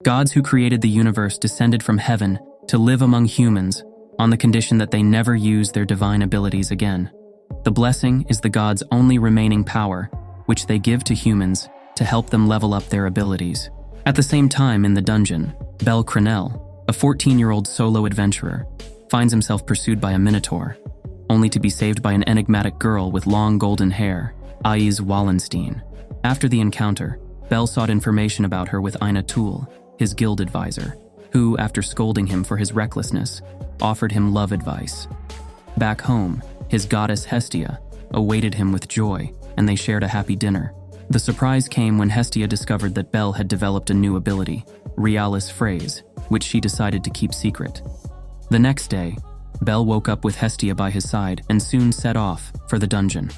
Gods who created the universe descended from heaven to live among humans on the condition that they never use their divine abilities again. The blessing is the gods' only remaining power, which they give to humans to help them level up their abilities. At the same time, in the dungeon, Bel Crenel, a 14-year-old solo adventurer, finds himself pursued by a minotaur, only to be saved by an enigmatic girl with long golden hair, Aiz Wallenstein. After the encounter, Bel sought information about her with Ina Tool, his guild advisor, who, after scolding him for his recklessness, offered him love advice. Back home, his goddess Hestia awaited him with joy, and they shared a happy dinner. The surprise came when Hestia discovered that Bel had developed a new ability, Realis Phrase, which she decided to keep secret. The next day, Bel woke up with Hestia by his side and soon set off for the dungeon.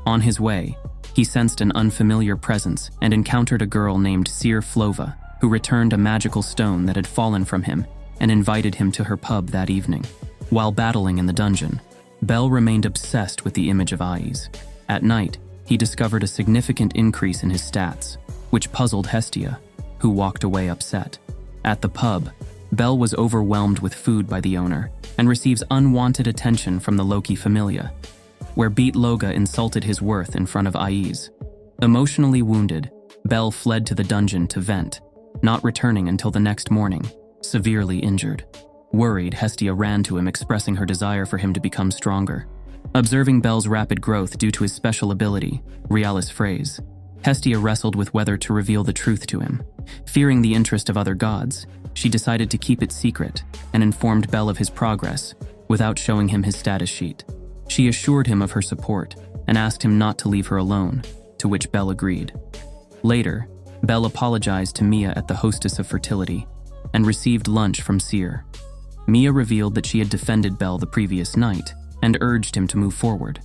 On his way, he sensed an unfamiliar presence and encountered a girl named Seer Flova, who returned a magical stone that had fallen from him and invited him to her pub that evening. While battling in the dungeon, Bel remained obsessed with the image of Aiz. At night, he discovered a significant increase in his stats, which puzzled Hestia, who walked away upset. At the pub, Bel was overwhelmed with food by the owner and receives unwanted attention from the Loki Familia, where Beat Loga insulted his worth in front of Aiz. Emotionally wounded, Bel fled to the dungeon to vent, not returning until the next morning, severely injured. Worried, Hestia ran to him, expressing her desire for him to become stronger. Observing Bel's rapid growth due to his special ability, Realis Phrase, Hestia wrestled with whether to reveal the truth to him. Fearing the interest of other gods, she decided to keep it secret and informed Bel of his progress without showing him his status sheet. She assured him of her support and asked him not to leave her alone, to which Bel agreed. Later, Bel apologized to Mia at the Hostess of Fertility and received lunch from Seer. Mia revealed that she had defended Bel the previous night and urged him to move forward.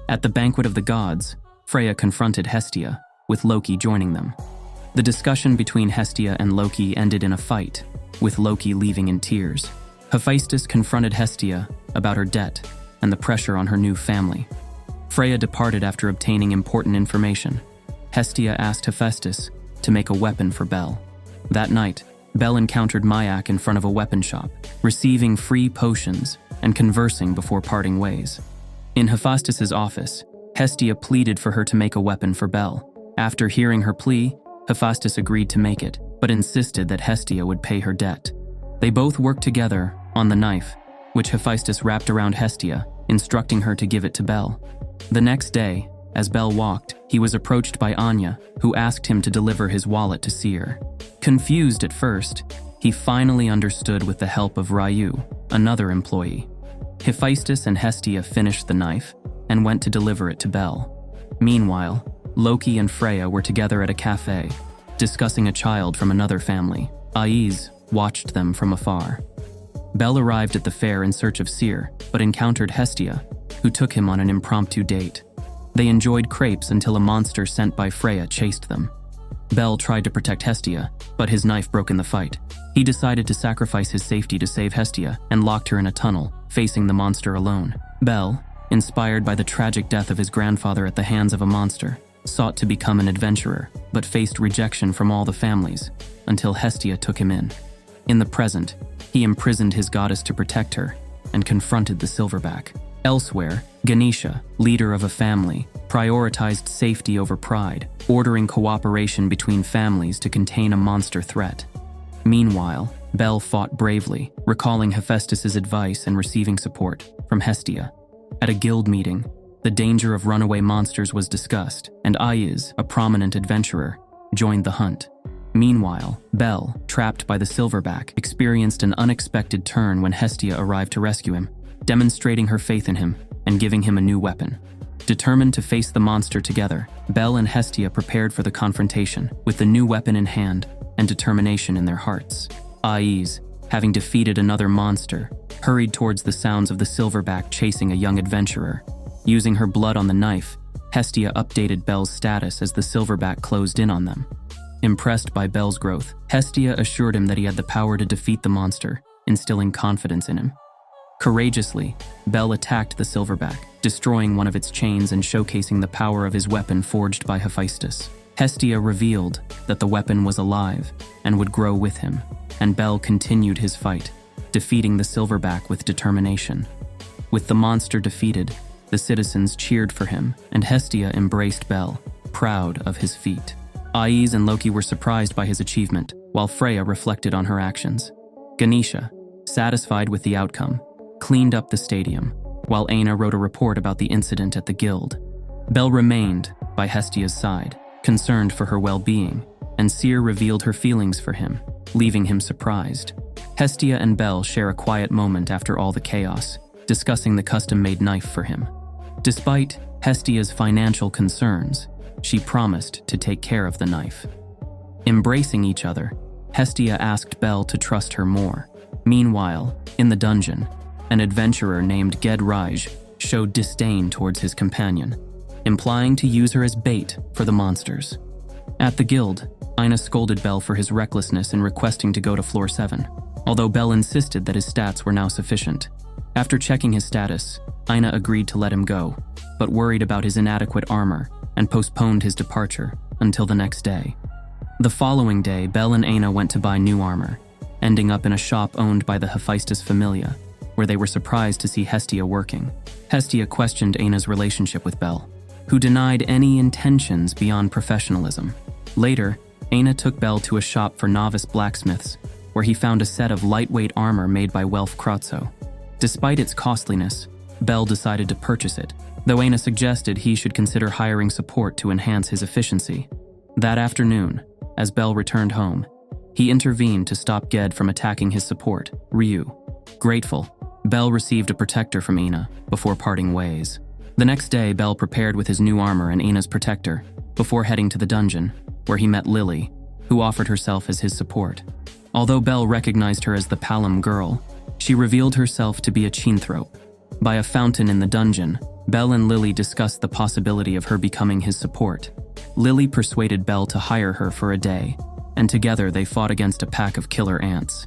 At the banquet of the gods, Freya confronted Hestia, with Loki joining them. The discussion between Hestia and Loki ended in a fight, with Loki leaving in tears. Hephaestus confronted Hestia about her debt and the pressure on her new family. Freya departed after obtaining important information. Hestia asked Hephaestus to make a weapon for Bel. That night, Bel encountered Mayak in front of a weapon shop, receiving free potions and conversing before parting ways. In Hephaestus's office, Hestia pleaded for her to make a weapon for Bel. After hearing her plea, Hephaestus agreed to make it, but insisted that Hestia would pay her debt. They both worked together on the knife, which Hephaestus wrapped around Hestia, instructing her to give it to Bel. The next day, as Bel walked, he was approached by Anya, who asked him to deliver his wallet to Seer. Confused at first, he finally understood with the help of Ryu, another employee. Hephaestus and Hestia finished the knife and went to deliver it to Bel. Meanwhile, Loki and Freya were together at a cafe, discussing a child from another family. Aiz watched them from afar. Bel arrived at the fair in search of Seer, but encountered Hestia, who took him on an impromptu date. They enjoyed crepes until a monster sent by Freya chased them. Bel tried to protect Hestia, but his knife broke in the fight. He decided to sacrifice his safety to save Hestia and locked her in a tunnel, facing the monster alone. Bel, inspired by the tragic death of his grandfather at the hands of a monster, sought to become an adventurer, but faced rejection from all the families, until Hestia took him in. In the present, he imprisoned his goddess to protect her, and confronted the Silverback. Elsewhere, Ganesha, leader of a family, prioritized safety over pride, ordering cooperation between families to contain a monster threat. Meanwhile, Bel fought bravely, recalling Hephaestus's advice and receiving support from Hestia. At a guild meeting, the danger of runaway monsters was discussed, and Aiz, a prominent adventurer, joined the hunt. Meanwhile, Bel, trapped by the Silverback, experienced an unexpected turn when Hestia arrived to rescue him, demonstrating her faith in him and giving him a new weapon. Determined to face the monster together, Bel and Hestia prepared for the confrontation, with the new weapon in hand and determination in their hearts. Aiz, having defeated another monster, hurried towards the sounds of the Silverback chasing a young adventurer. Using her blood on the knife, Hestia updated Bel's status as the Silverback closed in on them. Impressed by Bel's growth, Hestia assured him that he had the power to defeat the monster, instilling confidence in him. Courageously, Bel attacked the Silverback, destroying one of its chains and showcasing the power of his weapon forged by Hephaestus. Hestia revealed that the weapon was alive and would grow with him, and Bel continued his fight, defeating the Silverback with determination. With the monster defeated, the citizens cheered for him, and Hestia embraced Bel, proud of his feat. Aiz and Loki were surprised by his achievement, while Freya reflected on her actions. Ganesha, satisfied with the outcome, cleaned up the stadium, while Aina wrote a report about the incident at the guild. Bel remained by Hestia's side, concerned for her well-being, and Cyr revealed her feelings for him, leaving him surprised. Hestia and Bel share a quiet moment after all the chaos, discussing the custom-made knife for him. Despite Hestia's financial concerns, she promised to take care of the knife. Embracing each other, Hestia asked Bel to trust her more. Meanwhile, in the dungeon, an adventurer named Ged Raj showed disdain towards his companion, implying to use her as bait for the monsters. At the guild, Aina scolded Bel for his recklessness in requesting to go to floor 7, although Bel insisted that his stats were now sufficient. After checking his status, Aina agreed to let him go, but worried about his inadequate armor and postponed his departure until the next day. The following day, Bel and Aina went to buy new armor, ending up in a shop owned by the Hephaestus Familia, where they were surprised to see Hestia working. Hestia questioned Aina's relationship with Bel, who denied any intentions beyond professionalism. Later, Aina took Bel to a shop for novice blacksmiths, where he found a set of lightweight armor made by Welf Kratzo. Despite its costliness, Bel decided to purchase it, though Aina suggested he should consider hiring support to enhance his efficiency. That afternoon, as Bel returned home, he intervened to stop Ged from attacking his support, Ryu. Grateful, Bel received a protector from Aina before parting ways. The next day, Bel prepared with his new armor and Aina's protector before heading to the dungeon, where he met Lily, who offered herself as his support. Although Bel recognized her as the Palom girl, she revealed herself to be a Chinthrope. By a fountain in the dungeon, Bel and Lily discussed the possibility of her becoming his support. Lily persuaded Bel to hire her for a day, and together they fought against a pack of killer ants,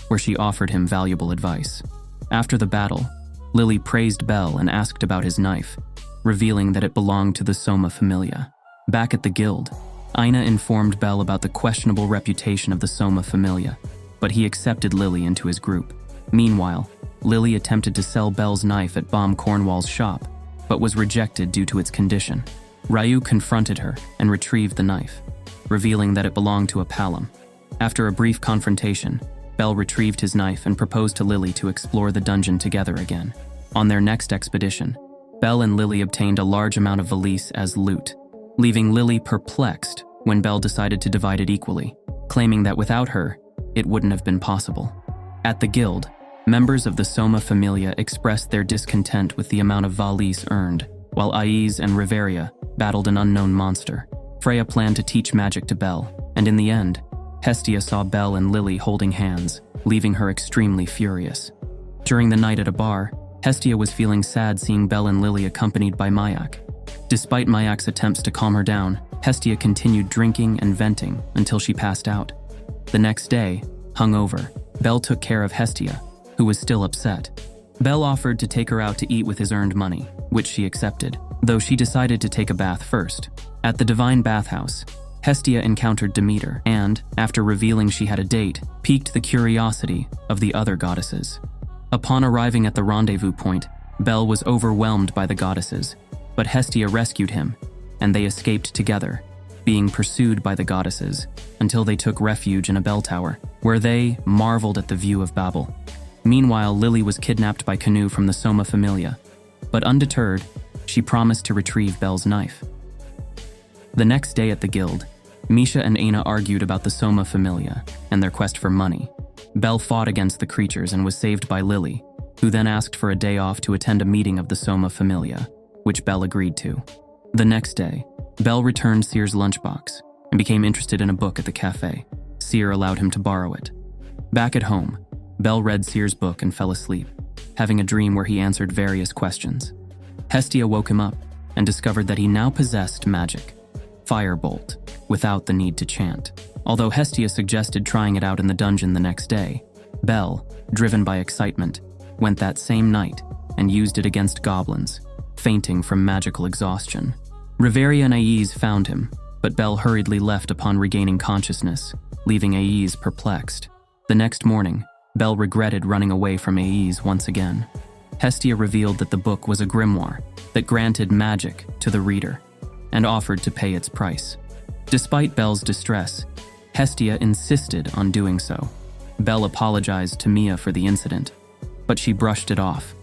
where she offered him valuable advice. After the battle, Lily praised Bel and asked about his knife, revealing that it belonged to the Soma Familia. Back at the guild, Aina informed Bel about the questionable reputation of the Soma Familia, but he accepted Lily into his group. Meanwhile, Lily attempted to sell Bel's knife at Bomb Cornwall's shop, but was rejected due to its condition. Ryu confronted her and retrieved the knife, revealing that it belonged to a Palom. After a brief confrontation, Bel retrieved his knife and proposed to Lily to explore the dungeon together again. On their next expedition, Bel and Lily obtained a large amount of valise as loot, leaving Lily perplexed when Bel decided to divide it equally, claiming that without her, it wouldn't have been possible. At the guild, members of the Soma Familia expressed their discontent with the amount of valise earned, while Aiz and Riveria battled an unknown monster. Freya planned to teach magic to Bel, and in the end, Hestia saw Bel and Lily holding hands, leaving her extremely furious. During the night at a bar, Hestia was feeling sad seeing Bel and Lily accompanied by Mayak. Despite Mayak's attempts to calm her down, Hestia continued drinking and venting until she passed out. The next day, hungover, Bel took care of Hestia, who was still upset. Bel offered to take her out to eat with his earned money, which she accepted, though she decided to take a bath first. At the Divine Bathhouse, Hestia encountered Demeter and, after revealing she had a date, piqued the curiosity of the other goddesses. Upon arriving at the rendezvous point, Bel was overwhelmed by the goddesses, but Hestia rescued him, and they escaped together, being pursued by the goddesses until they took refuge in a bell tower, where they marveled at the view of Babel. Meanwhile, Lily was kidnapped by Canu from the Soma Familia, but undeterred, she promised to retrieve Bel's knife. The next day at the guild, Misha and Aina argued about the Soma Familia and their quest for money. Bel fought against the creatures and was saved by Lily, who then asked for a day off to attend a meeting of the Soma Familia, which Bel agreed to. The next day, Bel returned Cyr's lunchbox and became interested in a book at the cafe. Cyr allowed him to borrow it. Back at home, Bel read Cyr's book and fell asleep, having a dream where he answered various questions. Hestia woke him up and discovered that he now possessed magic, Firebolt, without the need to chant. Although Hestia suggested trying it out in the dungeon the next day, Bel, driven by excitement, went that same night and used it against goblins, fainting from magical exhaustion. Riveria and Aiz found him, but Bel hurriedly left upon regaining consciousness, leaving Aiz perplexed. The next morning, Bel regretted running away from Aiz once again. Hestia revealed that the book was a grimoire that granted magic to the reader and offered to pay its price. Despite Bel's distress, Hestia insisted on doing so. Bel apologized to Mia for the incident, but she brushed it off.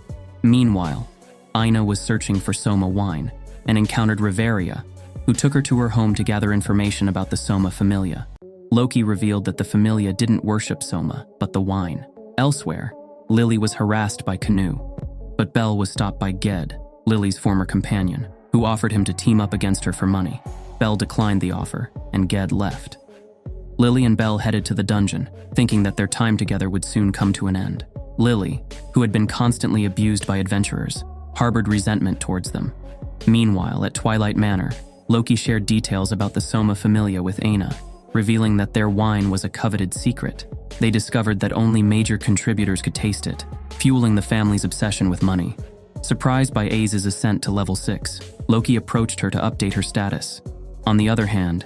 Meanwhile, Aina was searching for Soma wine and encountered Riveria, who took her to her home to gather information about the Soma Familia. Loki revealed that the Familia didn't worship Soma, but the wine. Elsewhere, Lily was harassed by Canu, but Bel was stopped by Ged, Lily's former companion, who offered him to team up against her for money. Bel declined the offer, and Ged left. Lily and Bel headed to the dungeon, thinking that their time together would soon come to an end. Lily, who had been constantly abused by adventurers, harbored resentment towards them. Meanwhile, at Twilight Manor, Loki shared details about the Soma Familia with Aina, revealing that their wine was a coveted secret. They discovered that only major contributors could taste it, fueling the family's obsession with money. Surprised by Aiz's ascent to level 6, Loki approached her to update her status. On the other hand,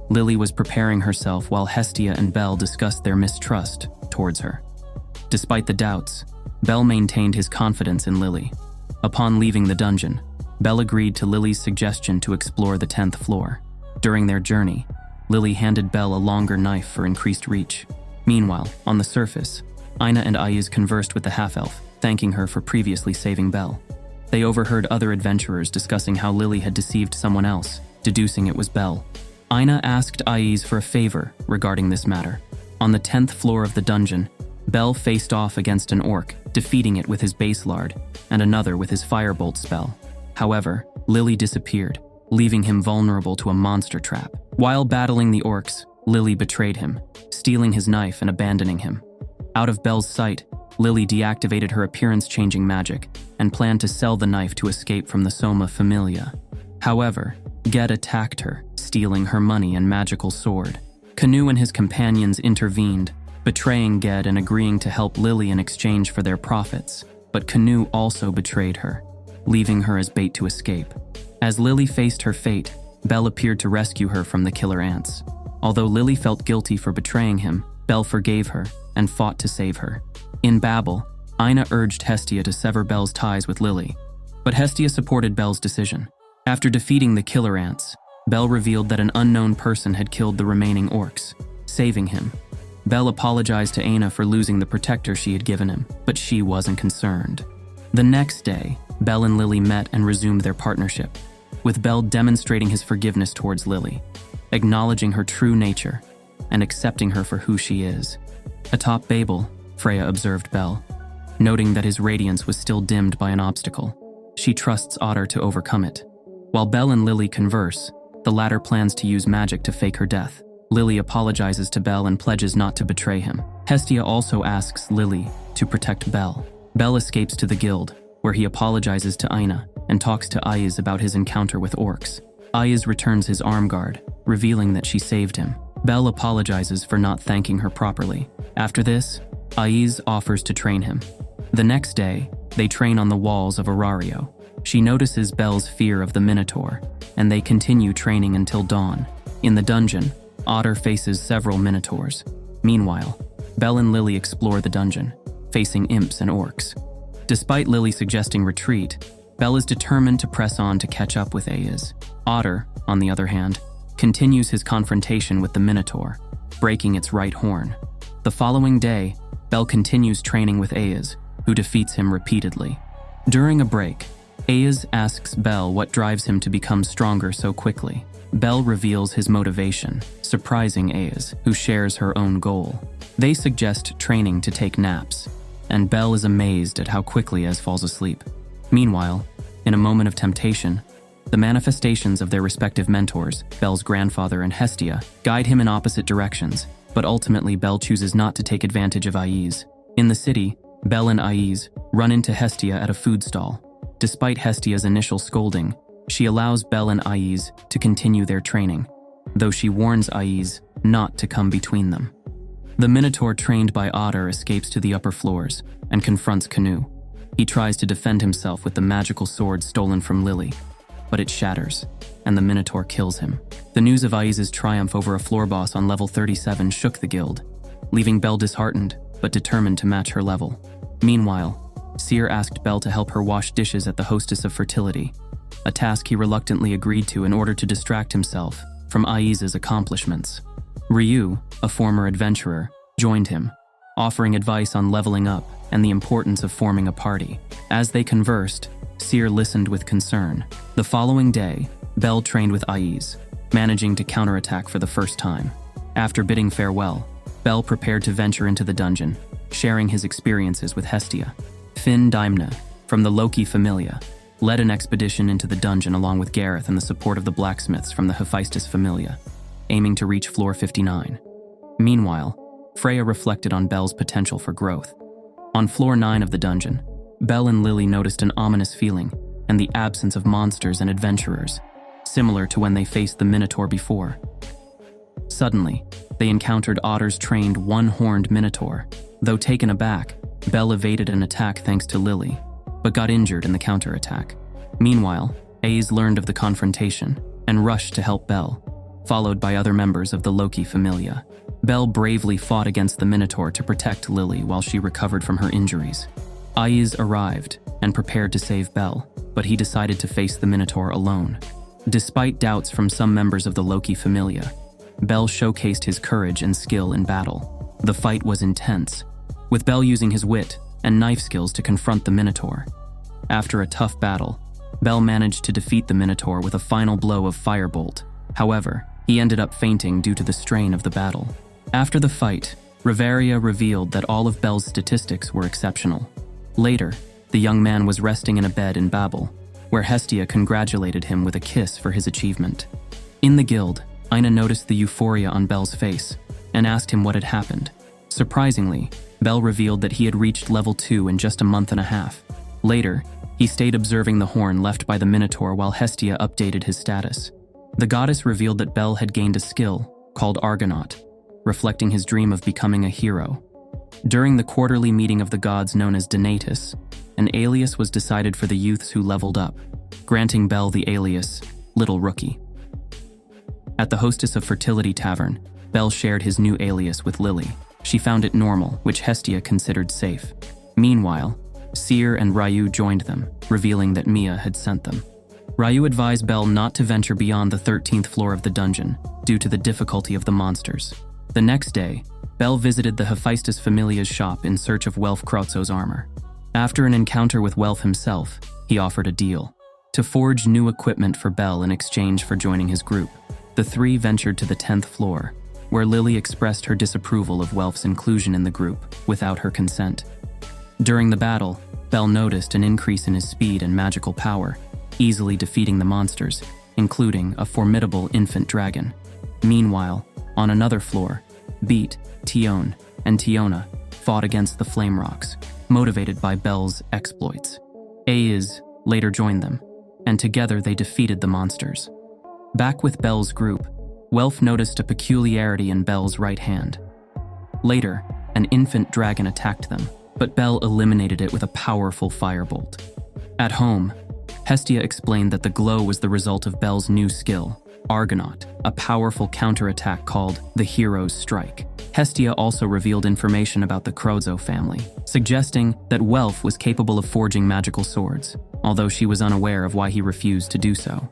Lily was preparing herself while Hestia and Bel discussed their mistrust towards her. Despite the doubts, Bel maintained his confidence in Lily. Upon leaving the dungeon, Bel agreed to Lily's suggestion to explore the 10th floor. During their journey, Lily handed Bel a longer knife for increased reach. Meanwhile, on the surface, Aina and Aiz conversed with the half-elf, thanking her for previously saving Bel. They overheard other adventurers discussing how Lily had deceived someone else, deducing it was Bel. Aina asked Aiz for a favor regarding this matter. On the 10th floor of the dungeon, Bel faced off against an orc, defeating it with his base lard, and another with his firebolt spell. However, Lily disappeared, leaving him vulnerable to a monster trap. While battling the orcs, Lily betrayed him, stealing his knife and abandoning him. Out of Bel's sight, Lily deactivated her appearance-changing magic and planned to sell the knife to escape from the Soma Familia. However, Ged attacked her, stealing her money and magical sword. Canu and his companions intervened, betraying Ged and agreeing to help Lily in exchange for their profits, but Canu also betrayed her, leaving her as bait to escape. As Lily faced her fate, Bel appeared to rescue her from the killer ants. Although Lily felt guilty for betraying him, Bel forgave her and fought to save her. In Babel, Aina urged Hestia to sever Bel's ties with Lily, but Hestia supported Bel's decision. After defeating the killer ants, Bel revealed that an unknown person had killed the remaining orcs, saving him. Bel apologized to Aina for losing the protector she had given him, but she wasn't concerned. The next day, Bel and Lily met and resumed their partnership, with Bel demonstrating his forgiveness towards Lily, acknowledging her true nature, and accepting her for who she is. Atop Babel, Freya observed Bel, noting that his radiance was still dimmed by an obstacle. She trusts Otter to overcome it. While Bel and Lily converse, the latter plans to use magic to fake her death. Lily apologizes to Bel and pledges not to betray him. Hestia also asks Lily to protect Bel. Bel escapes to the guild, where he apologizes to Aina and talks to Aiz about his encounter with orcs. Aiz returns his arm guard, revealing that she saved him. Bel apologizes for not thanking her properly. After this, Aiz offers to train him. The next day, they train on the walls of Arario. She notices Bel's fear of the Minotaur, and they continue training until dawn. In the dungeon, Otter faces several Minotaurs. Meanwhile, Bel and Lily explore the dungeon, facing imps and orcs. Despite Lily suggesting retreat, Bel is determined to press on to catch up with Aiz. Otter, on the other hand, continues his confrontation with the Minotaur, breaking its right horn. The following day, Bel continues training with Aiz, who defeats him repeatedly. During a break, Aiz asks Bel what drives him to become stronger so quickly. Bel reveals his motivation, surprising Aiz, who shares her own goal. They suggest training to take naps, and Bel is amazed at how quickly Aiz falls asleep. Meanwhile, in a moment of temptation, the manifestations of their respective mentors, Bel's grandfather and Hestia, guide him in opposite directions, but ultimately Bel chooses not to take advantage of Aiz. In the city, Bel and Aiz run into Hestia at a food stall. Despite Hestia's initial scolding, she allows Bel and Aiz to continue their training, though she warns Aiz not to come between them. The Minotaur trained by Otter escapes to the upper floors and confronts Canu. He tries to defend himself with the magical sword stolen from Lily. but it shatters, and the Minotaur kills him. The news of Aiza's triumph over a floor boss on level 37 shook the guild, leaving Belle disheartened, but determined to match her level. Meanwhile, Seer asked Belle to help her wash dishes at the Hostess of Fertility, a task he reluctantly agreed to in order to distract himself from Aiza's accomplishments. Ryu, a former adventurer, joined him, offering advice on leveling up and the importance of forming a party. As they conversed, Seer listened with concern. The following day, Belle trained with Aiz, managing to counterattack for the first time. After bidding farewell, Belle prepared to venture into the dungeon, sharing his experiences with Hestia. Finn Daimna, from the Loki Familia, led an expedition into the dungeon along with Gareth and the support of the blacksmiths from the Hephaestus Familia, aiming to reach floor 59. Meanwhile, Freya reflected on Belle's potential for growth. On floor 9 of the dungeon, Belle and Lily noticed an ominous feeling and the absence of monsters and adventurers, similar to when they faced the Minotaur before. Suddenly, they encountered Otter's trained one-horned Minotaur. Though taken aback, Belle evaded an attack thanks to Lily, but got injured in the counterattack. Meanwhile, Aiz learned of the confrontation and rushed to help Belle, followed by other members of the Loki Familia. Belle bravely fought against the Minotaur to protect Lily while she recovered from her injuries. Aiz arrived and prepared to save Belle, but he decided to face the Minotaur alone. Despite doubts from some members of the Loki Familia, Belle showcased his courage and skill in battle. The fight was intense, with Belle using his wit and knife skills to confront the Minotaur. After a tough battle, Belle managed to defeat the Minotaur with a final blow of Firebolt. However, he ended up fainting due to the strain of the battle. After the fight, Riveria revealed that all of Belle's statistics were exceptional. Later, the young man was resting in a bed in Babel, where Hestia congratulated him with a kiss for his achievement. In the guild, Ina noticed the euphoria on Belle's face and asked him what had happened. Surprisingly, Belle revealed that he had reached level 2 in just a month and a half. Later, he stayed observing the horn left by the Minotaur while Hestia updated his status. The goddess revealed that Belle had gained a skill called Argonaut, reflecting his dream of becoming a hero. During the quarterly meeting of the gods known as Donatus, an alias was decided for the youths who leveled up, granting Belle the alias Little Rookie. At the Hostess of Fertility Tavern, Belle shared his new alias with Lily. She found it normal, which Hestia considered safe. Meanwhile, Seer and Ryu joined them, revealing that Mia had sent them. Ryu advised Belle not to venture beyond the 13th floor of the dungeon, due to the difficulty of the monsters. The next day, Belle visited the Hephaestus Familia's shop in search of Welf Krauzo's armor. After an encounter with Welf himself, he offered a deal to forge new equipment for Belle in exchange for joining his group. The three ventured to the 10th floor, where Lily expressed her disapproval of Welf's inclusion in the group without her consent. During the battle, Belle noticed an increase in his speed and magical power, easily defeating the monsters, including a formidable infant dragon. Meanwhile, on another floor, Beat, Tion, and Tiona fought against the Flame Rocks, motivated by Belle's exploits. Aiz later joined them, and together they defeated the monsters. Back with Belle's group, Welf noticed a peculiarity in Belle's right hand. Later, an infant dragon attacked them, but Belle eliminated it with a powerful firebolt. At home, Hestia explained that the glow was the result of Belle's new skill, Argonaut, a powerful counterattack called the Hero's Strike. Hestia also revealed information about the Krauzo family, suggesting that Welf was capable of forging magical swords, although she was unaware of why he refused to do so.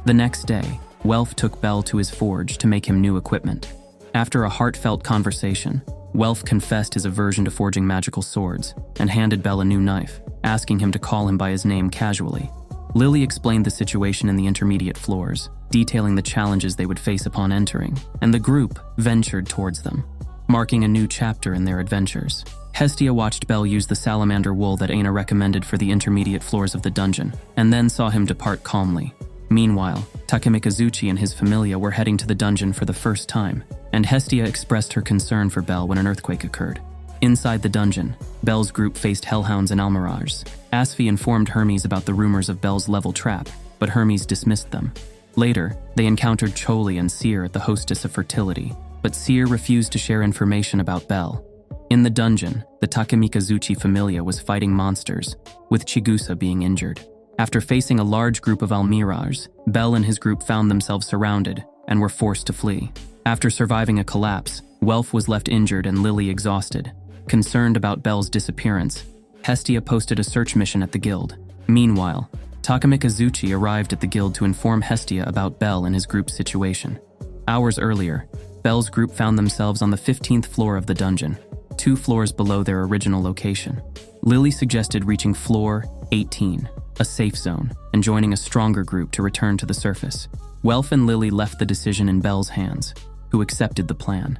The next day, Welf took Belle to his forge to make him new equipment. After a heartfelt conversation, Welf confessed his aversion to forging magical swords and handed Belle a new knife, asking him to call him by his name casually. Lily explained the situation in the intermediate floors, detailing the challenges they would face upon entering, and the group ventured towards them, marking a new chapter in their adventures. Hestia watched Belle use the salamander wool that Aina recommended for the intermediate floors of the dungeon, and then saw him depart calmly. Meanwhile, Takemikazuchi and his familia were heading to the dungeon for the first time, and Hestia expressed her concern for Belle when an earthquake occurred. Inside the dungeon, Belle's group faced Hellhounds and Almirage. Asfi informed Hermes about the rumors of Belle's level trap, but Hermes dismissed them. Later, they encountered Choli and Seer at the Hostess of Fertility, but Seer refused to share information about Belle. In the dungeon, the Takemikazuchi familia was fighting monsters, with Chigusa being injured. After facing a large group of Almiraj, Bel and his group found themselves surrounded and were forced to flee. After surviving a collapse, Welf was left injured and Lily exhausted. Concerned about Bel's disappearance, Hestia posted a search mission at the guild. Meanwhile, Takumi Kazuchi arrived at the guild to inform Hestia about Bel and his group's situation. Hours earlier, Bel's group found themselves on the 15th floor of the dungeon, 2 floors below their original location. Lily suggested reaching floor 18, a safe zone, and joining a stronger group to return to the surface. Welf and Lily left the decision in Bel's hands, who accepted the plan.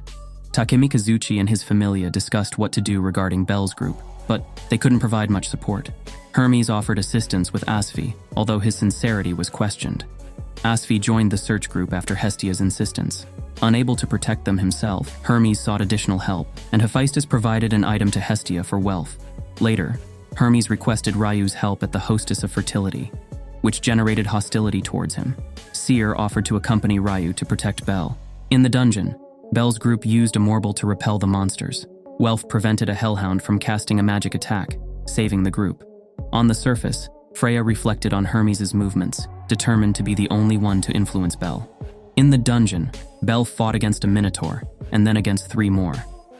Takumi Kazuchi and his familia discussed what to do regarding Bel's group, but they couldn't provide much support. Hermes offered assistance with Asfi, although his sincerity was questioned. Asfi joined the search group after Hestia's insistence. Unable to protect them himself, Hermes sought additional help, and Hephaestus provided an item to Hestia for Welf. Later, Hermes requested Ryu's help at the Hostess of Fertility, which generated hostility towards him. Seer offered to accompany Ryu to protect Bel. In the dungeon, Bel's group used a Morble to repel the monsters. Welf prevented a Hellhound from casting a magic attack, saving the group. On the surface, Freya reflected on Hermes' movements, determined to be the only one to influence Bel. In the dungeon, Bel fought against a Minotaur, and then against 3 more,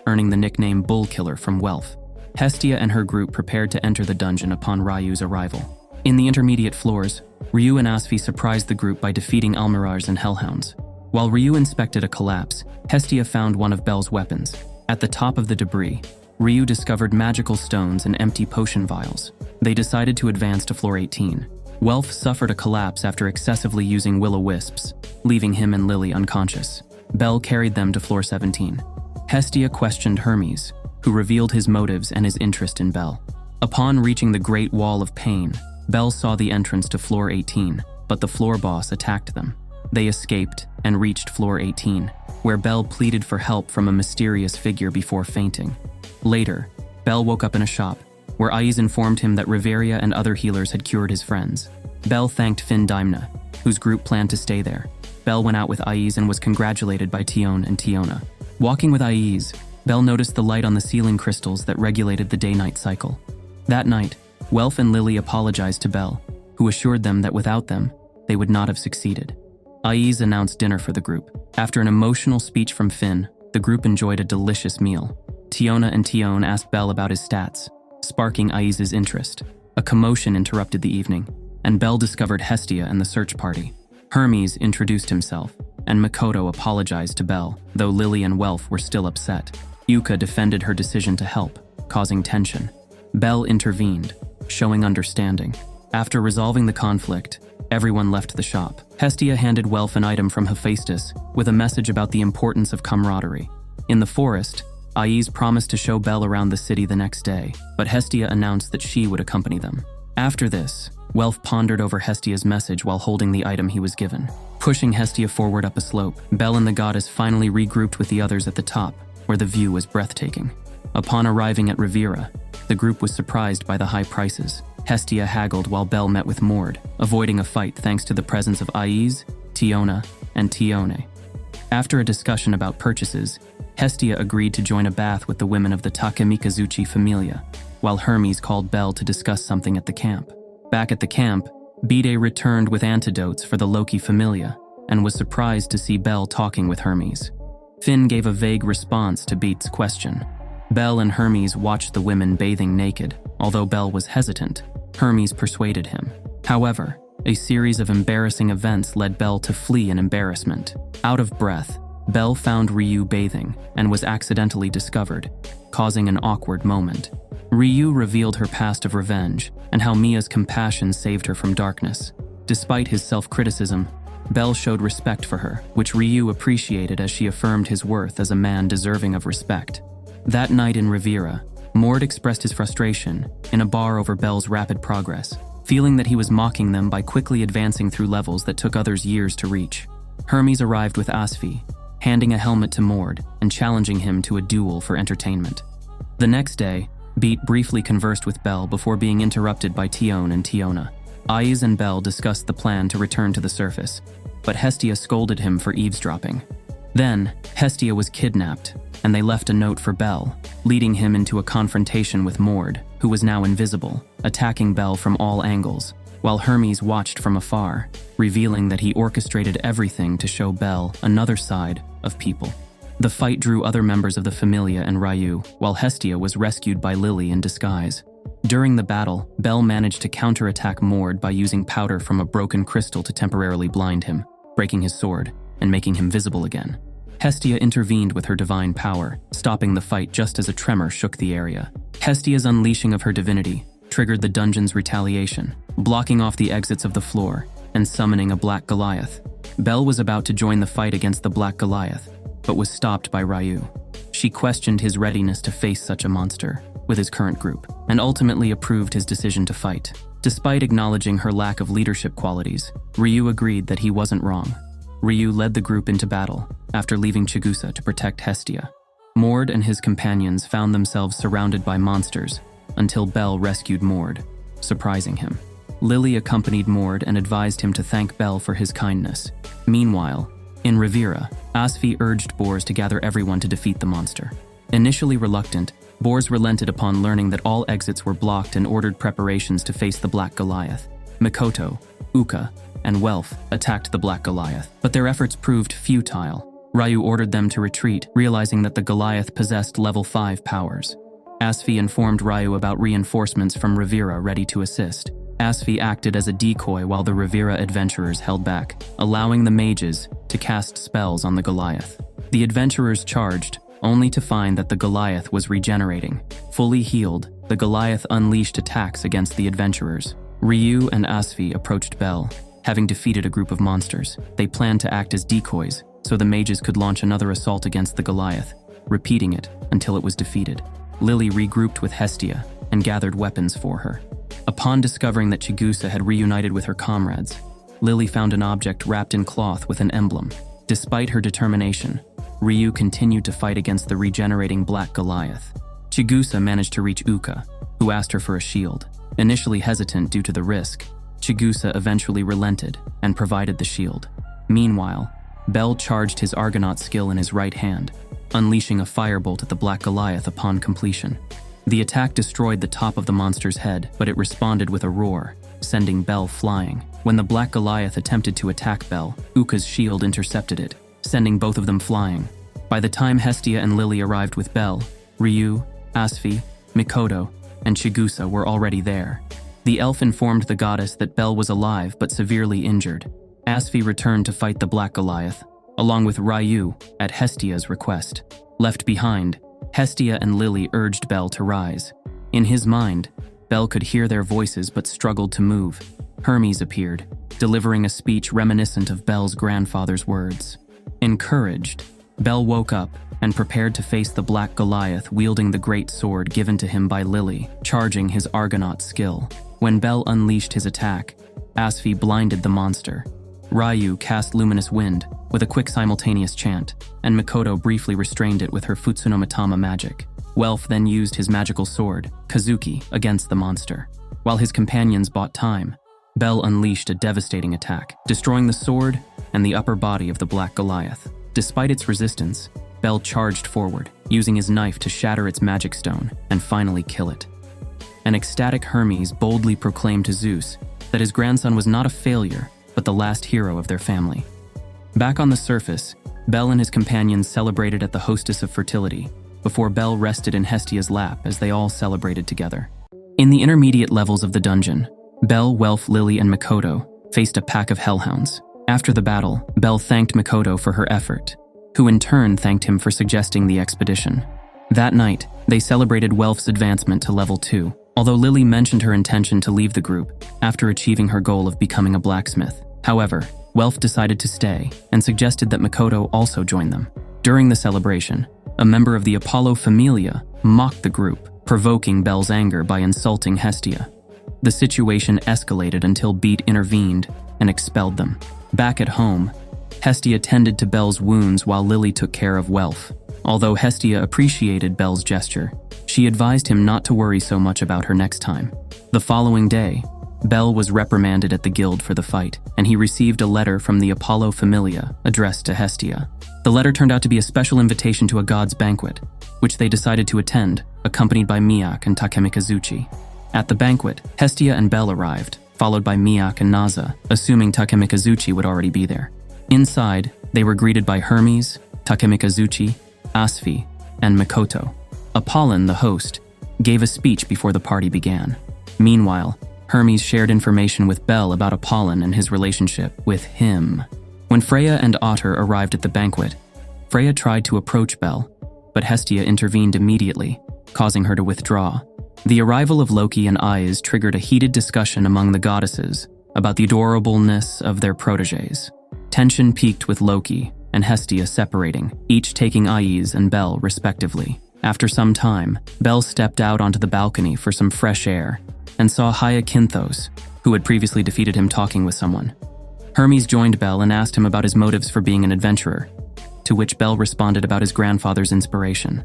earning the nickname Bull Killer from Welf. Hestia and her group prepared to enter the dungeon upon Ryu's arrival. In the intermediate floors, Ryu and Asfi surprised the group by defeating Almiraj and Hellhounds. While Ryu inspected a collapse, Hestia found one of Bel's weapons. At the top of the debris, Ryu discovered magical stones and empty potion vials. They decided to advance to floor 18. Welf suffered a collapse after excessively using will-o-wisps, leaving him and Lily unconscious. Bel carried them to floor 17. Hestia questioned Hermes, who revealed his motives and his interest in Bel. Upon reaching the Great Wall of Pain, Bel saw the entrance to floor 18, but the floor boss attacked them. They escaped and reached floor 18, where Bel pleaded for help from a mysterious figure before fainting. Later, Bel woke up in a shop, where Aiz informed him that Riveria and other healers had cured his friends. Bel thanked Finn Daimna, whose group planned to stay there. Bel went out with Aiz and was congratulated by Tion and Tiona. Walking with Aiz, Bel noticed the light on the ceiling crystals that regulated the day-night cycle. That night, Welf and Lily apologized to Bel, who assured them that without them, they would not have succeeded. Aiz announced dinner for the group. After an emotional speech from Finn, the group enjoyed a delicious meal. Tiona and Tion asked Bel about his stats, sparking Aiz's interest. A commotion interrupted the evening, and Bel discovered Hestia and the search party. Hermes introduced himself, and Makoto apologized to Bel, though Lily and Welf were still upset. Yuka defended her decision to help, causing tension. Bel intervened, showing understanding. After resolving the conflict, everyone left the shop. Hestia handed Welf an item from Hephaestus with a message about the importance of camaraderie. In the forest, Aiz promised to show Bel around the city the next day, but Hestia announced that she would accompany them. After this, Welf pondered over Hestia's message while holding the item he was given. Pushing Hestia forward up a slope, Bel and the goddess finally regrouped with the others at the top, where the view was breathtaking. Upon arriving at Riviera, the group was surprised by the high prices. Hestia haggled while Bel met with Mord, avoiding a fight thanks to the presence of Aiz, Tiona, and Tione. After a discussion about purchases, Hestia agreed to join a bath with the women of the Takumi Kazuchi familia, while Hermes called Bel to discuss something at the camp. Back at the camp, Bide returned with antidotes for the Loki familia and was surprised to see Bel talking with Hermes. Finn gave a vague response to Beat's question. Bel and Hermes watched the women bathing naked. Although Bel was hesitant, Hermes persuaded him. However, a series of embarrassing events led Bel to flee in embarrassment. Out of breath, Bel found Ryu bathing and was accidentally discovered, causing an awkward moment. Ryu revealed her past of revenge and how Mia's compassion saved her from darkness. Despite his self-criticism, Bel showed respect for her, which Ryu appreciated as she affirmed his worth as a man deserving of respect. That night in Riviera, Mord expressed his frustration in a bar over Bel's rapid progress, feeling that he was mocking them by quickly advancing through levels that took others years to reach. Hermes arrived with Asfi, handing a helmet to Mord and challenging him to a duel for entertainment. The next day, Beat briefly conversed with Bel before being interrupted by Tion and Tiona. Aiz and Bel discussed the plan to return to the surface, but Hestia scolded him for eavesdropping. Then, Hestia was kidnapped, and they left a note for Bel, leading him into a confrontation with Mord, who was now invisible, attacking Bel from all angles. while Hermes watched from afar, revealing that he orchestrated everything to show Bel another side of people. The fight drew other members of the Familia and Ryu, while Hestia was rescued by Lily in disguise. During the battle, Bel managed to counterattack Mord by using powder from a broken crystal to temporarily blind him, breaking his sword and making him visible again. Hestia intervened with her divine power, stopping the fight just as a tremor shook the area. Hestia's unleashing of her divinity triggered the dungeon's retaliation, blocking off the exits of the floor and summoning a Black Goliath. Bel was about to join the fight against the Black Goliath, but was stopped by Ryu. She questioned his readiness to face such a monster with his current group, and ultimately approved his decision to fight. Despite acknowledging her lack of leadership qualities, Ryu agreed that he wasn't wrong. Ryu led the group into battle, after leaving Chigusa to protect Hestia. Mord and his companions found themselves surrounded by monsters, until Bel rescued Mord, surprising him. Lily accompanied Mord and advised him to thank Bel for his kindness. Meanwhile, in Rivira, Asfi urged Bors to gather everyone to defeat the monster. Initially reluctant, Bors relented upon learning that all exits were blocked and ordered preparations to face the Black Goliath. Mikoto, Uka, and Welf attacked the Black Goliath, but their efforts proved futile. Ryu ordered them to retreat, realizing that the Goliath possessed level 5 powers. Asfi informed Ryu about reinforcements from Rivira ready to assist. Asfi acted as a decoy while the Rivira adventurers held back, allowing the mages to cast spells on the Goliath. The adventurers charged, only to find that the Goliath was regenerating. Fully healed, the Goliath unleashed attacks against the adventurers. Ryu and Asfi approached Bel. Having defeated a group of monsters, they planned to act as decoys so the mages could launch another assault against the Goliath, repeating it until it was defeated. Lily regrouped with Hestia and gathered weapons for her. Upon discovering that Chigusa had reunited with her comrades, Lily found an object wrapped in cloth with an emblem. Despite her determination, Ryu continued to fight against the regenerating Black Goliath. Chigusa managed to reach Uka, who asked her for a shield. Initially hesitant due to the risk, Chigusa eventually relented and provided the shield. Meanwhile, Bel charged his Argonaut skill in his right hand, unleashing a firebolt at the Black Goliath upon completion. The attack destroyed the top of the monster's head, but it responded with a roar, sending Bel flying. When the Black Goliath attempted to attack Bel, Uka's shield intercepted it, sending both of them flying. By the time Hestia and Lily arrived with Bel, Ryu, Asfi, Mikoto, and Chigusa were already there. The elf informed the goddess that Bel was alive but severely injured. Asfi returned to fight the Black Goliath, along with Ryu, at Hestia's request. Left behind, Hestia and Lily urged Bel to rise. In his mind, Bel could hear their voices but struggled to move. Hermes appeared, delivering a speech reminiscent of Bel's grandfather's words. Encouraged, Bel woke up and prepared to face the Black Goliath wielding the great sword given to him by Lily, charging his Argonaut skill. When Bel unleashed his attack, Asfi blinded the monster. Ryu cast Luminous Wind with a quick simultaneous chant, and Mikoto briefly restrained it with her Futsunomitama magic. Welf then used his magical sword, Kazuki, against the monster. While his companions bought time, Bel unleashed a devastating attack, destroying the sword and the upper body of the Black Goliath. Despite its resistance, Bel charged forward, using his knife to shatter its magic stone and finally kill it. An ecstatic Hermes boldly proclaimed to Zeus that his grandson was not a failure, but the last hero of their family. Back on the surface, Bel and his companions celebrated at the Hostess of Fertility, before Bel rested in Hestia's lap as they all celebrated together. In the intermediate levels of the dungeon, Bel, Welf, Lily, and Mikoto faced a pack of hellhounds. After the battle, Bel thanked Mikoto for her effort, who in turn thanked him for suggesting the expedition. That night, they celebrated Welf's advancement to level 2, although Lily mentioned her intention to leave the group after achieving her goal of becoming a blacksmith. However, Welf decided to stay and suggested that Mikoto also join them. During the celebration, a member of the Apollo Familia mocked the group, provoking Bel's anger by insulting Hestia. The situation escalated until Beat intervened and expelled them. Back at home, Hestia tended to Bel's wounds while Lily took care of Welf. Although Hestia appreciated Bel's gesture, she advised him not to worry so much about her next time. The following day, Bel was reprimanded at the guild for the fight, and he received a letter from the Apollo Familia addressed to Hestia. The letter turned out to be a special invitation to a god's banquet, which they decided to attend, accompanied by Miak and Takemikazuchi. At the banquet, Hestia and Bel arrived, followed by Miak and Naza, assuming Takemikazuchi would already be there. Inside, they were greeted by Hermes, Takemikazuchi, Asfi, and Mikoto. Apollon, the host, gave a speech before the party began. Meanwhile, Hermes shared information with Bel about Apollon and his relationship with him. When Freya and Otter arrived at the banquet, Freya tried to approach Bel, but Hestia intervened immediately, causing her to withdraw. The arrival of Loki and Aiz triggered a heated discussion among the goddesses about the adorableness of their protégés. Tension peaked with Loki and Hestia separating, each taking Aiz and Bel respectively. After some time, Bel stepped out onto the balcony for some fresh air and saw Hyacinthos, who had previously defeated him, talking with someone. Hermes joined Bel and asked him about his motives for being an adventurer, to which Bel responded about his grandfather's inspiration.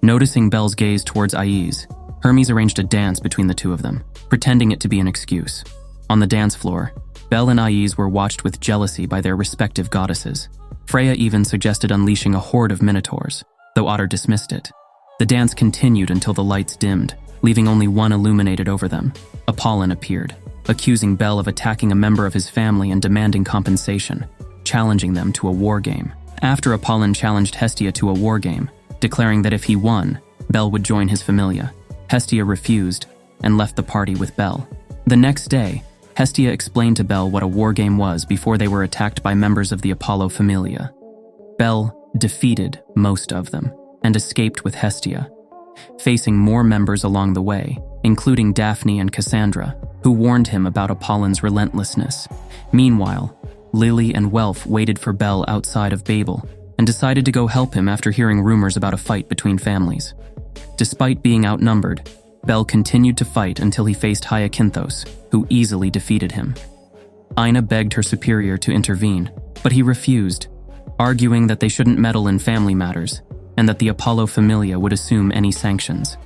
Noticing Bel's gaze towards Aiz, Hermes arranged a dance between the two of them, pretending it to be an excuse. On the dance floor, Bel and Aiz were watched with jealousy by their respective goddesses. Freya even suggested unleashing a horde of minotaurs, though Otter dismissed it. The dance continued until the lights dimmed, leaving only one illuminated over them. Apollon appeared, accusing Bel of attacking a member of his family and demanding compensation, challenging them to a war game. After Apollon challenged Hestia to a war game, declaring that if he won, Bel would join his familia. Hestia refused and left the party with Bel. The next day, Hestia explained to Bel what a war game was before they were attacked by members of the Apollo Familia. Bel defeated most of them and escaped with Hestia, facing more members along the way, including Daphne and Cassandra, who warned him about Apollon's relentlessness. Meanwhile, Lily and Welf waited for Bel outside of Babel and decided to go help him after hearing rumors about a fight between families. Despite being outnumbered, Bel continued to fight until he faced Hyacinthos, who easily defeated him. Aina begged her superior to intervene, but he refused, arguing that they shouldn't meddle in family matters and that the Apollo Familia would assume any sanctions.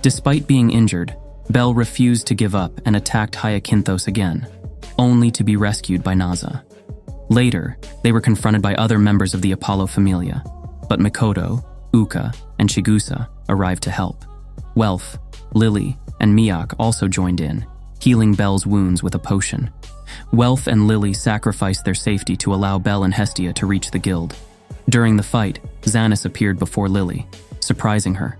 Despite being injured, Bel refused to give up and attacked Hyacinthos again, only to be rescued by Naza. Later, they were confronted by other members of the Apollo Familia, but Mikoto, Uka, and Chigusa arrived to help. Welf, Lily, and Miak also joined in, healing Bel's wounds with a potion. Welf and Lily sacrificed their safety to allow Bel and Hestia to reach the guild. During the fight, Xanis appeared before Lily, surprising her.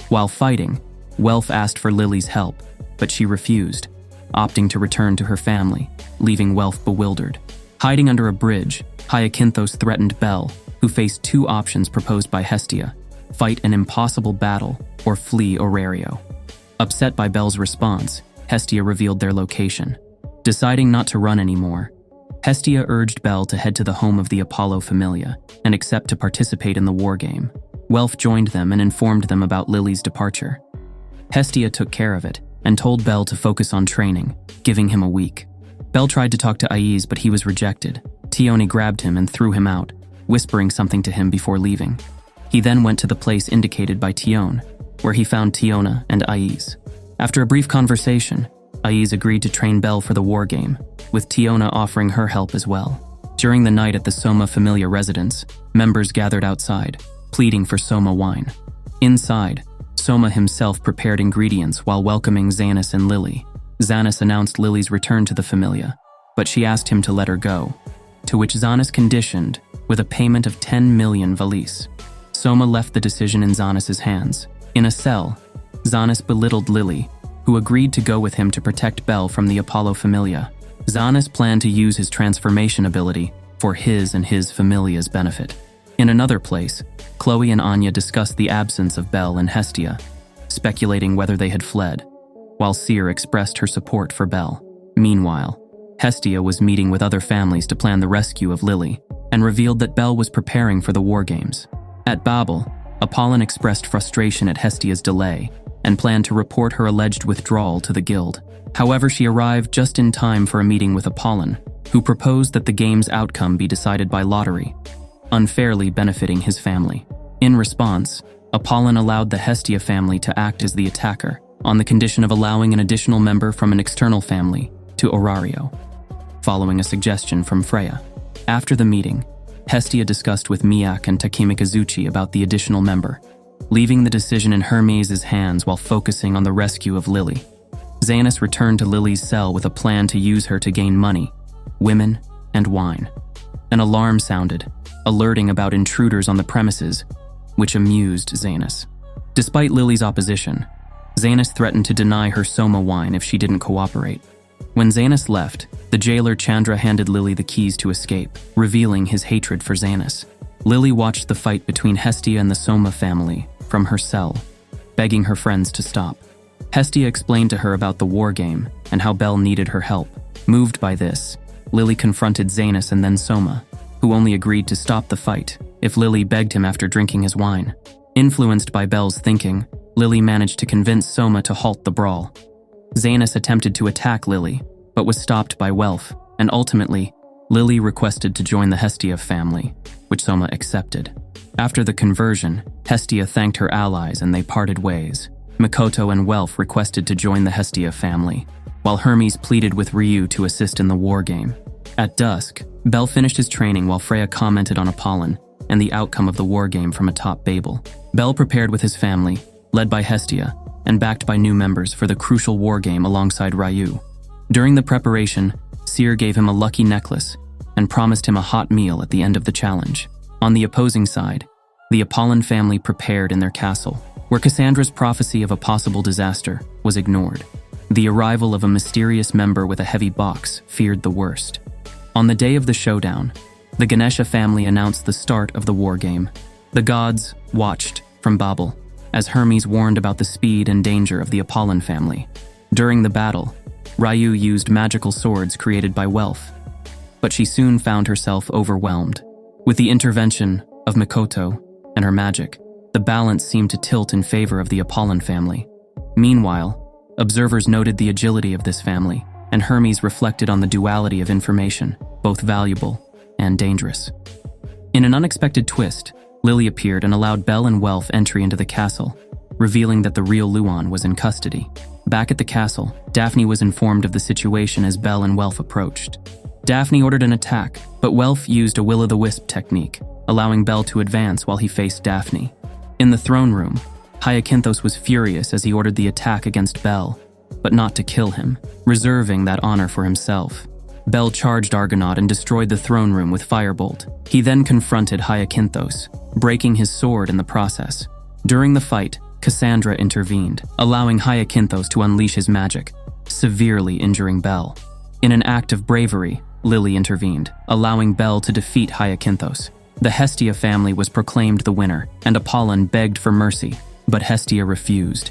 While fighting, Welf asked for Lily's help, but she refused, opting to return to her family, leaving Welf bewildered. Hiding under a bridge, Hyacinthos threatened Bel, who faced two options proposed by Hestia: fight an impossible battle or flee Orario. Upset by Bel's response, Hestia revealed their location. Deciding not to run anymore, Hestia urged Bel to head to the home of the Apollo Familia and accept to participate in the war game. Welf joined them and informed them about Lily's departure. Hestia took care of it and told Bel to focus on training, giving him a week. Bel tried to talk to Aiz, but he was rejected. Tione grabbed him and threw him out, whispering something to him before leaving. He then went to the place indicated by Tione, where he found Tiona and Aiz. After a brief conversation, Aiz agreed to train Bel for the war game, with Tiona offering her help as well. During the night at the Soma Familia residence, members gathered outside, pleading for Soma wine. Inside, Soma himself prepared ingredients while welcoming Xanis and Lily. Xanis announced Lily's return to the Familia, but she asked him to let her go, to which Xanis conditioned with a payment of 10 million valis. Soma left the decision in Xanis' hands. In a cell, Xanis belittled Lily, who agreed to go with him to protect Bel from the Apollo Familia. Xanis planned to use his transformation ability for his and his Familia's benefit. In another place, Chloe and Anya discussed the absence of Bel and Hestia, speculating whether they had fled, while Seer expressed her support for Bel. Meanwhile, Hestia was meeting with other families to plan the rescue of Lily, and revealed that Bel was preparing for the war games. At Babel, Apollon expressed frustration at Hestia's delay and planned to report her alleged withdrawal to the guild. However, she arrived just in time for a meeting with Apollon, who proposed that the game's outcome be decided by lottery, unfairly benefiting his family. In response, Apollon allowed the Hestia family to act as the attacker, on the condition of allowing an additional member from an external family to Orario, following a suggestion from Freya. After the meeting, Hestia discussed with Miak and Takemikazuchi about the additional member, leaving the decision in Hermes' hands while focusing on the rescue of Lily. Xanas returned to Lily's cell with a plan to use her to gain money, women, and wine. An alarm sounded, alerting about intruders on the premises, which amused Xanas. Despite Lily's opposition, Xanas threatened to deny her Soma wine if she didn't cooperate. When Xanas left, the jailer Chandra handed Lily the keys to escape, revealing his hatred for Xanas. Lily watched the fight between Hestia and the Soma family from her cell, begging her friends to stop. Hestia explained to her about the war game and how Belle needed her help. Moved by this, Lily confronted Xanas and then Soma, who only agreed to stop the fight if Lily begged him after drinking his wine. Influenced by Belle's thinking, Lily managed to convince Soma to halt the brawl. Xanas attempted to attack Lily, but was stopped by Welf, and ultimately, Lily requested to join the Hestia family, which Soma accepted. After the conversion, Hestia thanked her allies and they parted ways. Mikoto and Welf requested to join the Hestia family, while Hermes pleaded with Ryu to assist in the war game. At dusk, Belle finished his training while Freya commented on Apollon and the outcome of the war game from atop Babel. Belle prepared with his family, led by Hestia, and backed by new members for the crucial war game alongside Ryu. During the preparation, Seer gave him a lucky necklace and promised him a hot meal at the end of the challenge. On the opposing side, the Apollon family prepared in their castle, where Cassandra's prophecy of a possible disaster was ignored. The arrival of a mysterious member with a heavy box feared the worst. On the day of the showdown, the Ganesha family announced the start of the war game. The gods watched from Babel as Hermes warned about the speed and danger of the Apollon family. During the battle, Ryu used magical swords created by Welf, but she soon found herself overwhelmed. With the intervention of Mikoto and her magic, the balance seemed to tilt in favor of the Apollon family. Meanwhile, observers noted the agility of this family, and Hermes reflected on the duality of information, both valuable and dangerous. In an unexpected twist, Lily appeared and allowed Belle and Welf entry into the castle, revealing that the real Luan was in custody. Back at the castle, Daphne was informed of the situation as Belle and Welf approached. Daphne ordered an attack, but Welf used a will-o'-the-wisp technique, allowing Belle to advance while he faced Daphne. In the throne room, Hyacinthos was furious as he ordered the attack against Belle, but not to kill him, reserving that honor for himself. Belle charged Argonaut and destroyed the throne room with Firebolt. He then confronted Hyacinthos, breaking his sword in the process. During the fight, Cassandra intervened, allowing Hyacinthos to unleash his magic, severely injuring Belle. In an act of bravery, Lily intervened, allowing Belle to defeat Hyacinthos. The Hestia family was proclaimed the winner, and Apollon begged for mercy, but Hestia refused,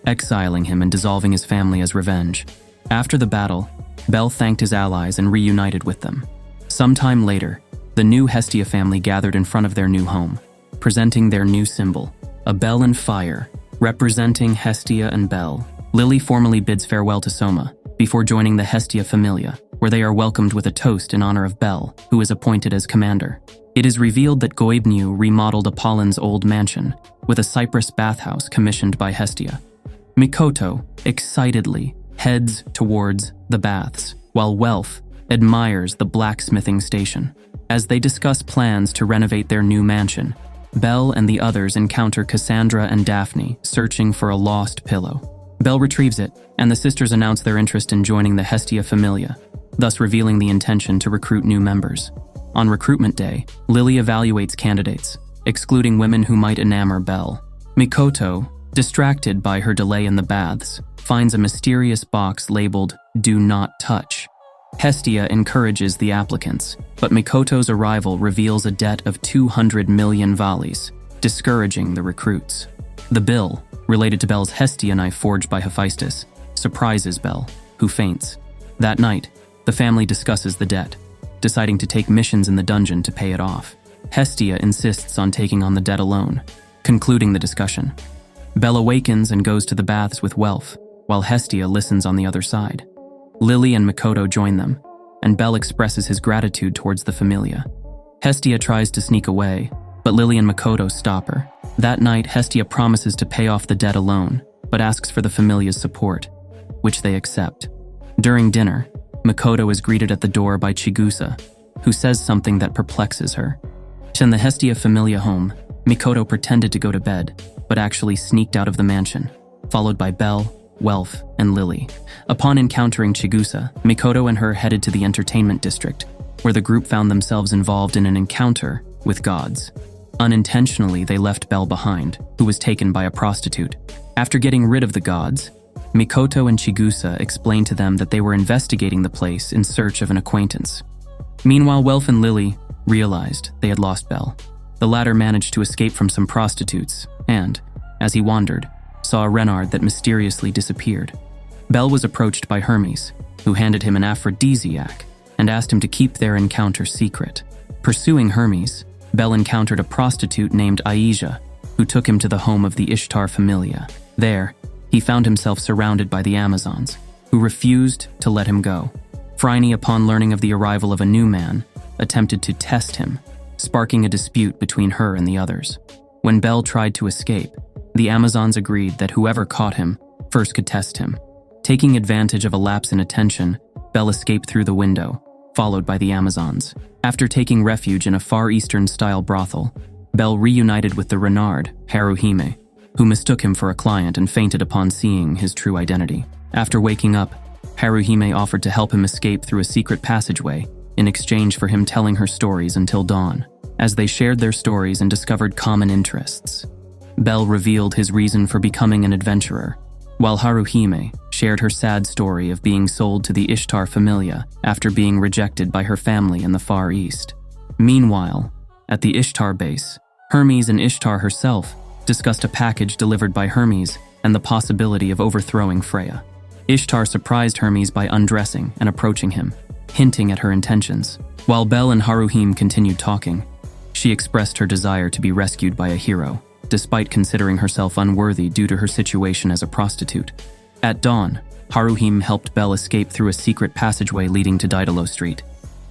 exiling him and dissolving his family as revenge. After the battle, Belle thanked his allies and reunited with them. Sometime later, the new Hestia family gathered in front of their new home, presenting their new symbol, a bell and fire, representing Hestia and Belle. Lily formally bids farewell to Soma, before joining the Hestia Familia, where they are welcomed with a toast in honor of Belle, who is appointed as commander. It is revealed that Goibniu remodeled Apollon's old mansion, with a cypress bathhouse commissioned by Hestia. Mikoto, excitedly, heads towards the baths, while Welf admires the blacksmithing station. As they discuss plans to renovate their new mansion, Belle and the others encounter Cassandra and Daphne searching for a lost pillow. Belle retrieves it, and the sisters announce their interest in joining the Hestia Familia, thus revealing the intention to recruit new members. On recruitment day, Lily evaluates candidates, excluding women who might enamor Belle. Mikoto, distracted by her delay in the baths, finds a mysterious box labeled "Do Not Touch." Hestia encourages the applicants, but Mikoto's arrival reveals a debt of 200 million valleys, discouraging the recruits. The bill, related to Belle's Hestia knife forged by Hephaestus, surprises Belle, who faints. That night, the family discusses the debt, deciding to take missions in the dungeon to pay it off. Hestia insists on taking on the debt alone, concluding the discussion. Belle awakens and goes to the baths with Welf, while Hestia listens on the other side. Lily and Mikoto join them, and Belle expresses his gratitude towards the Familia. Hestia tries to sneak away, but Lily and Mikoto stop her. That night, Hestia promises to pay off the debt alone, but asks for the Familia's support, which they accept. During dinner, Mikoto is greeted at the door by Chigusa, who says something that perplexes her. In the Hestia Familia home, Mikoto pretended to go to bed, but actually sneaked out of the mansion, followed by Belle, Welf, and Lily. Upon encountering Chigusa, Mikoto and her headed to the entertainment district, where the group found themselves involved in an encounter with gods. Unintentionally, they left Belle behind, who was taken by a prostitute. After getting rid of the gods, Mikoto and Chigusa explained to them that they were investigating the place in search of an acquaintance. Meanwhile, Welf and Lily realized they had lost Belle. The latter managed to escape from some prostitutes and, as he wandered, saw a renard that mysteriously disappeared. Belle was approached by Hermes, who handed him an aphrodisiac and asked him to keep their encounter secret. Pursuing Hermes, Belle encountered a prostitute named Aisha, who took him to the home of the Ishtar Familia. There, he found himself surrounded by the Amazons, who refused to let him go. Phryne, upon learning of the arrival of a new man, attempted to test him, sparking a dispute between her and the others. When Belle tried to escape, the Amazons agreed that whoever caught him first could test him. Taking advantage of a lapse in attention, Belle escaped through the window, followed by the Amazons. After taking refuge in a Far Eastern-style brothel, Belle reunited with the Renard, Haruhime, who mistook him for a client and fainted upon seeing his true identity. After waking up, Haruhime offered to help him escape through a secret passageway in exchange for him telling her stories until dawn. As they shared their stories and discovered common interests, Belle revealed his reason for becoming an adventurer, while Haruhime shared her sad story of being sold to the Ishtar Familia after being rejected by her family in the Far East. Meanwhile, at the Ishtar base, Hermes and Ishtar herself discussed a package delivered by Hermes and the possibility of overthrowing Freya. Ishtar surprised Hermes by undressing and approaching him, hinting at her intentions. While Belle and Haruhime continued talking, she expressed her desire to be rescued by a hero, despite considering herself unworthy due to her situation as a prostitute. At dawn, Haruhime helped Belle escape through a secret passageway leading to Daedalo Street,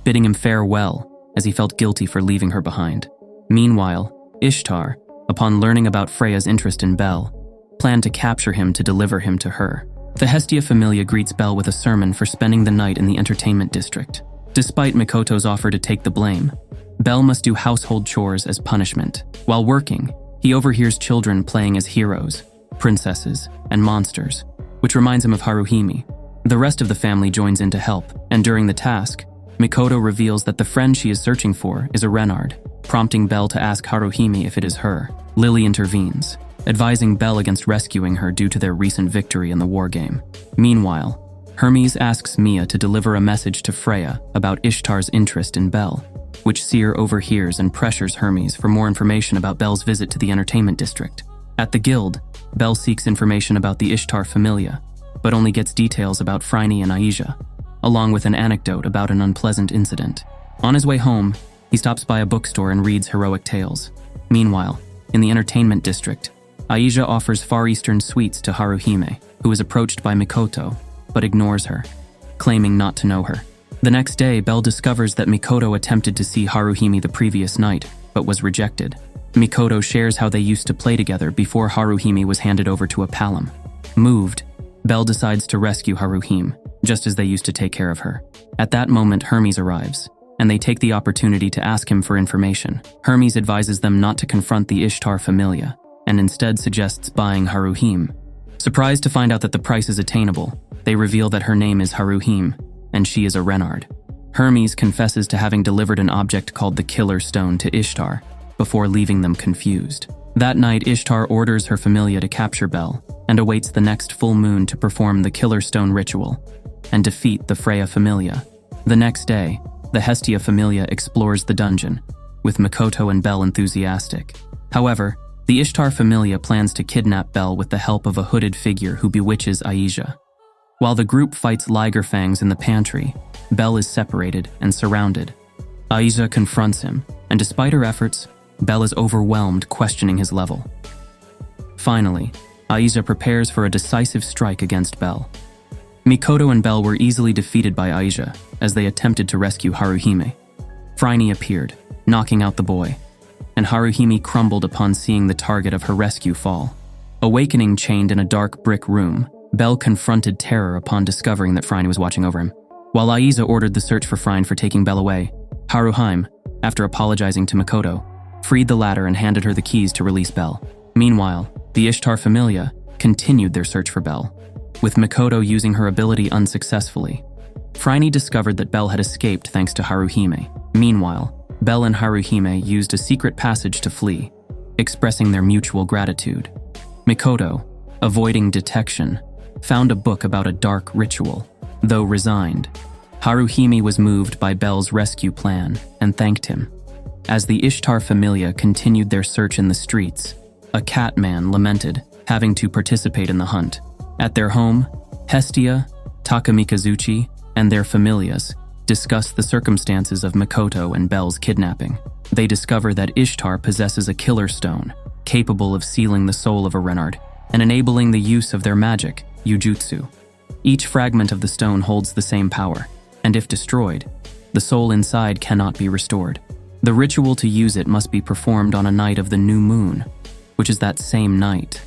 bidding him farewell as he felt guilty for leaving her behind. Meanwhile, Ishtar, upon learning about Freya's interest in Belle, planned to capture him to deliver him to her. The Hestia Familia greets Belle with a sermon for spending the night in the entertainment district. Despite Mikoto's offer to take the blame, Belle must do household chores as punishment. While working, he overhears children playing as heroes, princesses, and monsters, which reminds him of Haruhime. The rest of the family joins in to help, and during the task, Mikoto reveals that the friend she is searching for is a renard, prompting Belle to ask Haruhime if it is her. Lily intervenes, advising Belle against rescuing her due to their recent victory in the war game. Meanwhile, Hermes asks Mia to deliver a message to Freya about Ishtar's interest in Belle, which Seer overhears and pressures Hermes for more information about Belle's visit to the entertainment district. At the guild, Belle seeks information about the Ishtar Familia, but only gets details about Phryne and Aisha, along with an anecdote about an unpleasant incident. On his way home, he stops by a bookstore and reads heroic tales. Meanwhile, in the entertainment district, Aisha offers Far Eastern sweets to Haruhime, who is approached by Mikoto, but ignores her, claiming not to know her. The next day, Belle discovers that Mikoto attempted to see Haruhime the previous night, but was rejected. Mikoto shares how they used to play together before Haruhime was handed over to a Palom. Moved, Belle decides to rescue Haruhime, just as they used to take care of her. At that moment, Hermes arrives, and they take the opportunity to ask him for information. Hermes advises them not to confront the Ishtar Familia, and instead suggests buying Haruhime. Surprised to find out that the price is attainable, they reveal that her name is Haruhime, and she is a renard. Hermes confesses to having delivered an object called the Killer Stone to Ishtar, before leaving them confused. That night, Ishtar orders her familia to capture Belle, and awaits the next full moon to perform the Killer Stone ritual, and defeat the Freya Familia. The next day, the Hestia Familia explores the dungeon, with Mikoto and Belle enthusiastic. However, the Ishtar Familia plans to kidnap Belle with the help of a hooded figure who bewitches Aisha. While the group fights Ligerfangs in the pantry, Belle is separated and surrounded. Aisha confronts him, and despite her efforts, Belle is overwhelmed, questioning his level. Finally, Aisha prepares for a decisive strike against Belle. Mikoto and Belle were easily defeated by Aisha as they attempted to rescue Haruhime. Phryne appeared, knocking out the boy, and Haruhime crumbled upon seeing the target of her rescue fall. Awakening chained in a dark brick room, Belle confronted terror upon discovering that Phryne was watching over him. While Aisha ordered the search for Phryne for taking Belle away, Haruhime, after apologizing to Mikoto, freed the latter and handed her the keys to release Belle. Meanwhile, the Ishtar Familia continued their search for Belle. with Mikoto using her ability unsuccessfully. Phryne discovered that Belle had escaped thanks to Haruhime. Meanwhile, Belle and Haruhime used a secret passage to flee, expressing their mutual gratitude. Mikoto, avoiding detection, found a book about a dark ritual. Though resigned, Haruhime was moved by Belle's rescue plan and thanked him. As the Ishtar Familia continued their search in the streets, a cat man lamented having to participate in the hunt. At their home, Hestia, Takamikazuchi, and their familias discuss the circumstances of Mikoto and Belle's kidnapping. They discover that Ishtar possesses a killer stone, capable of sealing the soul of a Renard and enabling the use of their magic, Yujutsu. Each fragment of the stone holds the same power, and if destroyed, the soul inside cannot be restored. The ritual to use it must be performed on a night of the new moon, which is that same night.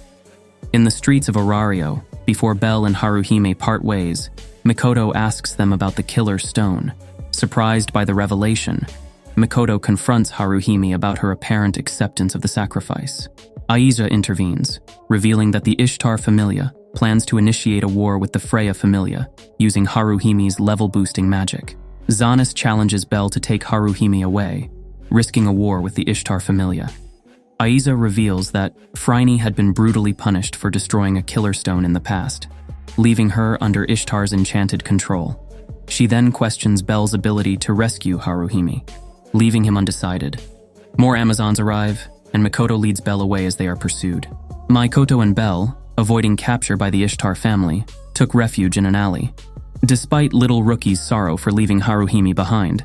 In the streets of Orario, before Belle and Haruhime part ways, Mikoto asks them about the killer stone. Surprised by the revelation, Mikoto confronts Haruhime about her apparent acceptance of the sacrifice. Aiza intervenes, revealing that the Ishtar Familia plans to initiate a war with the Freya Familia, using Haruhime's level-boosting magic. Zanus challenges Belle to take Haruhime away, risking a war with the Ishtar Familia. Aiza reveals that Phryne had been brutally punished for destroying a killer stone in the past, leaving her under Ishtar's enchanted control. She then questions Belle's ability to rescue Haruhime, leaving him undecided. More Amazons arrive, and Mikoto leads Belle away as they are pursued. Mikoto and Belle, avoiding capture by the Ishtar family, took refuge in an alley. Despite Little Rookie's sorrow for leaving Haruhime behind,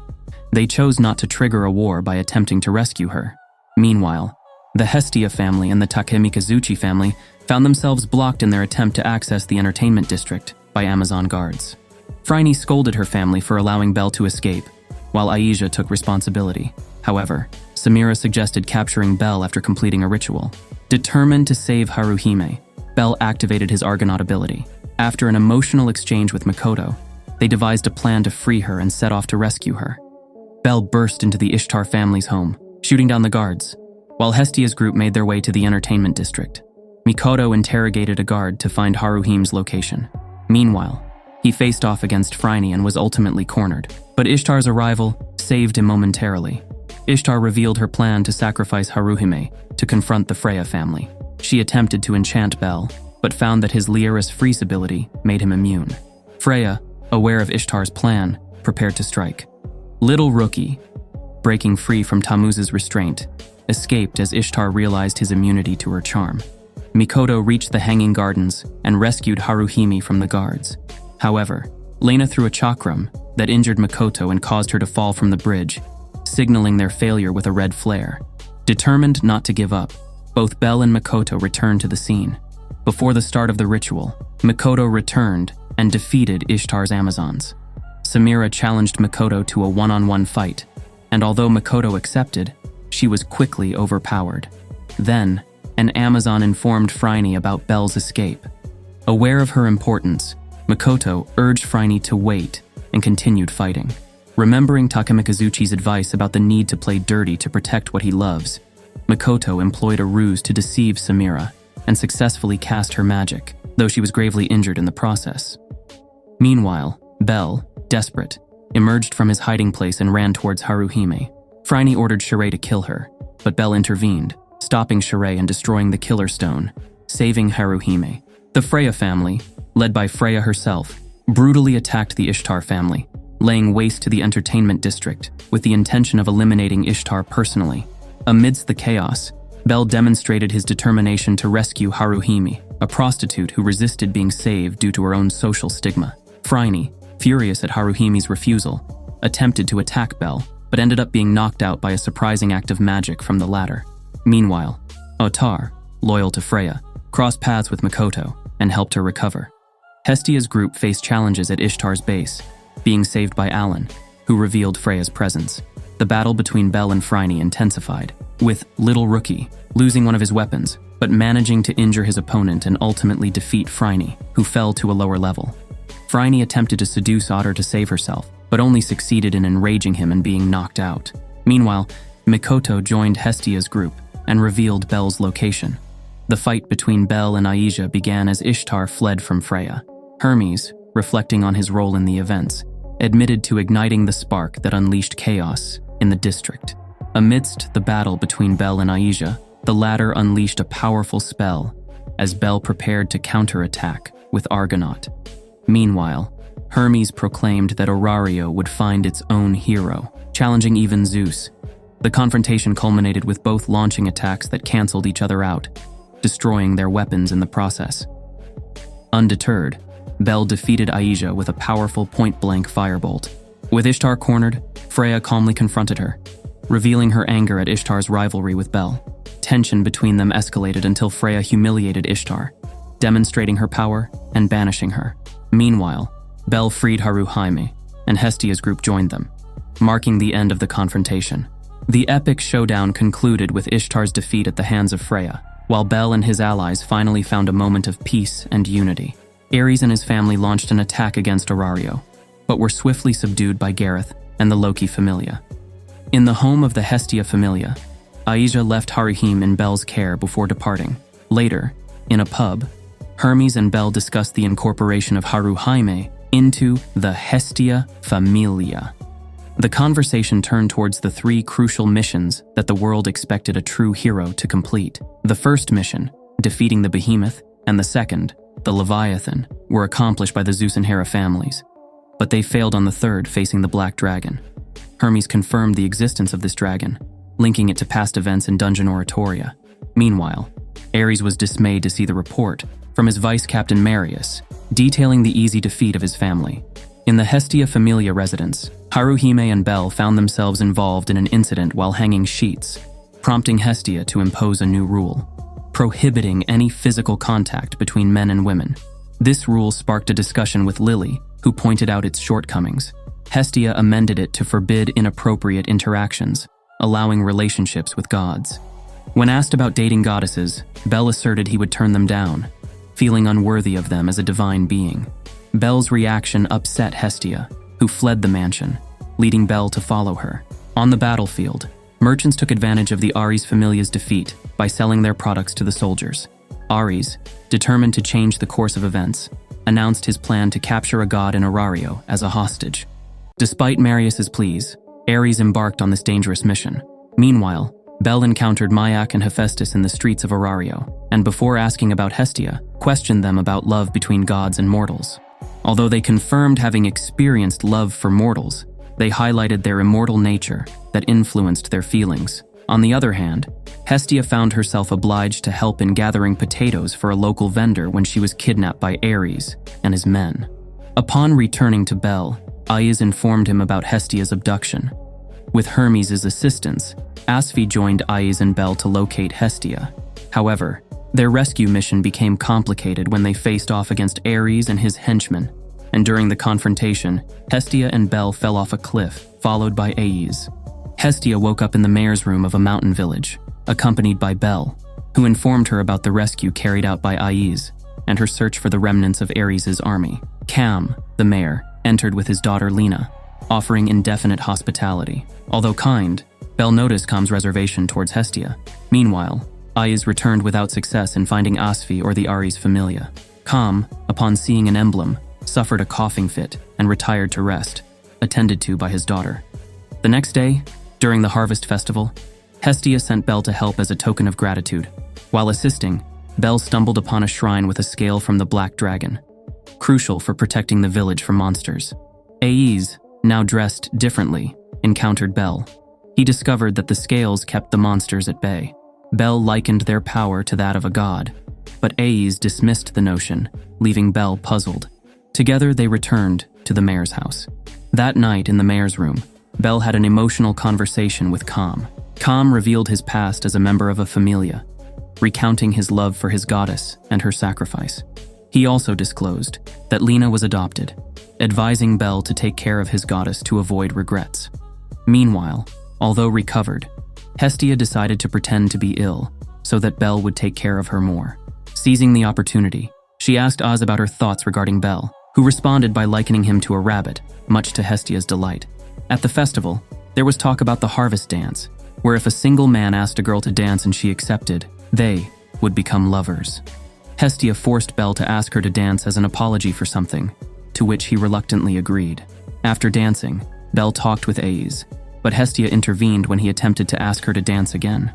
they chose not to trigger a war by attempting to rescue her. Meanwhile, the Hestia family and the Takemikazuchi family found themselves blocked in their attempt to access the entertainment district by Amazon guards. Phryne scolded her family for allowing Belle to escape, while Aiza took responsibility. However, Samira suggested capturing Belle after completing a ritual. Determined to save Haruhime, Belle activated his Argonaut ability. After an emotional exchange with Mikoto, they devised a plan to free her and set off to rescue her. Belle burst into the Ishtar family's home, shooting down the guards, while Hestia's group made their way to the entertainment district. Mikoto interrogated a guard to find Haruhime's location. Meanwhile, he faced off against Phryne and was ultimately cornered, but Ishtar's arrival saved him momentarily. Ishtar revealed her plan to sacrifice Haruhime to confront the Freya family. She attempted to enchant Belle, but found that his Liaris Freeze ability made him immune. Freya, aware of Ishtar's plan, prepared to strike. Little Rookie, breaking free from Tammuz's restraint, escaped as Ishtar realized his immunity to her charm. Mikoto reached the Hanging Gardens and rescued Haruhime from the guards. However, Lena threw a chakram that injured Mikoto and caused her to fall from the bridge, signaling their failure with a red flare. Determined not to give up, both Belle and Mikoto returned to the scene. Before the start of the ritual, Mikoto returned and defeated Ishtar's Amazons. Samira challenged Mikoto to a one-on-one fight, and although Mikoto accepted, she was quickly overpowered. Then, an Amazon informed Phryne about Belle's escape. Aware of her importance, Mikoto urged Phryne to wait and continued fighting. Remembering Takemikazuchi's advice about the need to play dirty to protect what he loves, Mikoto employed a ruse to deceive Samira and successfully cast her magic, though she was gravely injured in the process. Meanwhile, Belle, desperate, emerged from his hiding place and ran towards Haruhime. Phryne ordered Shirei to kill her, but Belle intervened, stopping Shirei and destroying the killer stone, saving Haruhime. The Freya family, led by Freya herself, brutally attacked the Ishtar family, laying waste to the entertainment district with the intention of eliminating Ishtar personally. Amidst the chaos, Belle demonstrated his determination to rescue Haruhime, a prostitute who resisted being saved due to her own social stigma. Phryne, furious at Haruhime's refusal, attempted to attack Belle, but ended up being knocked out by a surprising act of magic from the latter. Meanwhile, Otar, loyal to Freya, crossed paths with Mikoto and helped her recover. Hestia's group faced challenges at Ishtar's base, being saved by Alan, who revealed Freya's presence. The battle between Belle and Phryne intensified, with Little Rookie losing one of his weapons, but managing to injure his opponent and ultimately defeat Phryne, who fell to a lower level. Phryne attempted to seduce Otter to save herself, but only succeeded in enraging him and being knocked out. Meanwhile, Mikoto joined Hestia's group and revealed Belle's location. The fight between Belle and Aiza began as Ishtar fled from Freya. Hermes, reflecting on his role in the events, admitted to igniting the spark that unleashed chaos in the district. Amidst the battle between Bel and Aisha, the latter unleashed a powerful spell as Bel prepared to counterattack with Argonaut. Meanwhile, Hermes proclaimed that Orario would find its own hero, challenging even Zeus. The confrontation culminated with both launching attacks that canceled each other out, destroying their weapons in the process. Undeterred, Bel defeated Aisha with a powerful point-blank firebolt. With Ishtar cornered, Freya calmly confronted her, revealing her anger at Ishtar's rivalry with Bel. Tension between them escalated until Freya humiliated Ishtar, demonstrating her power and banishing her. Meanwhile, Bel freed Haru Jaime, and Hestia's group joined them, marking the end of the confrontation. The epic showdown concluded with Ishtar's defeat at the hands of Freya, while Bel and his allies finally found a moment of peace and unity. Ares and his family launched an attack against Orario, but were swiftly subdued by Gareth and the Loki Familia. In the home of the Hestia Familia, Aisha left Haruhime in Bel's care before departing. Later, in a pub, Hermes and Bel discussed the incorporation of Haru Jaime into the Hestia Familia. The conversation turned towards the three crucial missions that the world expected a true hero to complete. The first mission, defeating the Behemoth, and the second, the Leviathan, were accomplished by the Zeus and Hera families, but they failed on the third, facing the Black Dragon. Hermes confirmed the existence of this dragon, linking it to past events in Dungeon Oratoria. Meanwhile, Ares was dismayed to see the report from his vice captain Marius, detailing the easy defeat of his family. In the Hestia Familia residence, Haruhime and Bel found themselves involved in an incident while hanging sheets, prompting Hestia to impose a new rule, prohibiting any physical contact between men and women. This rule sparked a discussion with Lily, who pointed out its shortcomings. Hestia amended it to forbid inappropriate interactions, allowing relationships with gods. When asked about dating goddesses, Bel asserted he would turn them down, feeling unworthy of them as a divine being. Bel's reaction upset Hestia, who fled the mansion, leading Bel to follow her. On the battlefield, merchants took advantage of the Ares Familia's defeat by selling their products to the soldiers. Ares, determined to change the course of events, announced his plan to capture a god in Orario as a hostage. Despite Marius's pleas, Ares embarked on this dangerous mission. Meanwhile, Bel encountered Mayak and Hephaestus in the streets of Orario, and before asking about Hestia, questioned them about love between gods and mortals. Although they confirmed having experienced love for mortals, they highlighted their immortal nature that influenced their feelings. On the other hand, Hestia found herself obliged to help in gathering potatoes for a local vendor when she was kidnapped by Ares and his men. Upon returning to Bel, Aias informed him about Hestia's abduction. With Hermes' assistance, Asphi joined Aias and Bel to locate Hestia. However, their rescue mission became complicated when they faced off against Ares and his henchmen, and during the confrontation, Hestia and Bel fell off a cliff, followed by Aias. Hestia woke up in the mayor's room of a mountain village, accompanied by Bel, who informed her about the rescue carried out by Aias and her search for the remnants of Ares' army. Cam, the mayor, entered with his daughter Lena, offering indefinite hospitality. Although kind, Bel noticed Cam's reservation towards Hestia. Meanwhile, Aias returned without success in finding Asphi or the Ares Familia. Cam, upon seeing an emblem, suffered a coughing fit and retired to rest, attended to by his daughter. The next day, during the harvest festival, Hestia sent Bel to help as a token of gratitude. While assisting, Bel stumbled upon a shrine with a scale from the Black Dragon, crucial for protecting the village from monsters. Aias, now dressed differently, encountered Bel. He discovered that the scales kept the monsters at bay. Bel likened their power to that of a god, but Aias dismissed the notion, leaving Bel puzzled. Together they returned to the mayor's house. That night in the mayor's room, Bel had an emotional conversation with Cam. Cam revealed his past as a member of a familia, recounting his love for his goddess and her sacrifice. He also disclosed that Lena was adopted, advising Bel to take care of his goddess to avoid regrets. Meanwhile, although recovered, Hestia decided to pretend to be ill so that Bel would take care of her more. Seizing the opportunity, she asked Oz about her thoughts regarding Bel, who responded by likening him to a rabbit, much to Hestia's delight. At the festival, there was talk about the harvest dance, where if a single man asked a girl to dance and she accepted, they would become lovers. Hestia forced Bel to ask her to dance as an apology for something, to which he reluctantly agreed. After dancing, Bel talked with Aes, but Hestia intervened when he attempted to ask her to dance again.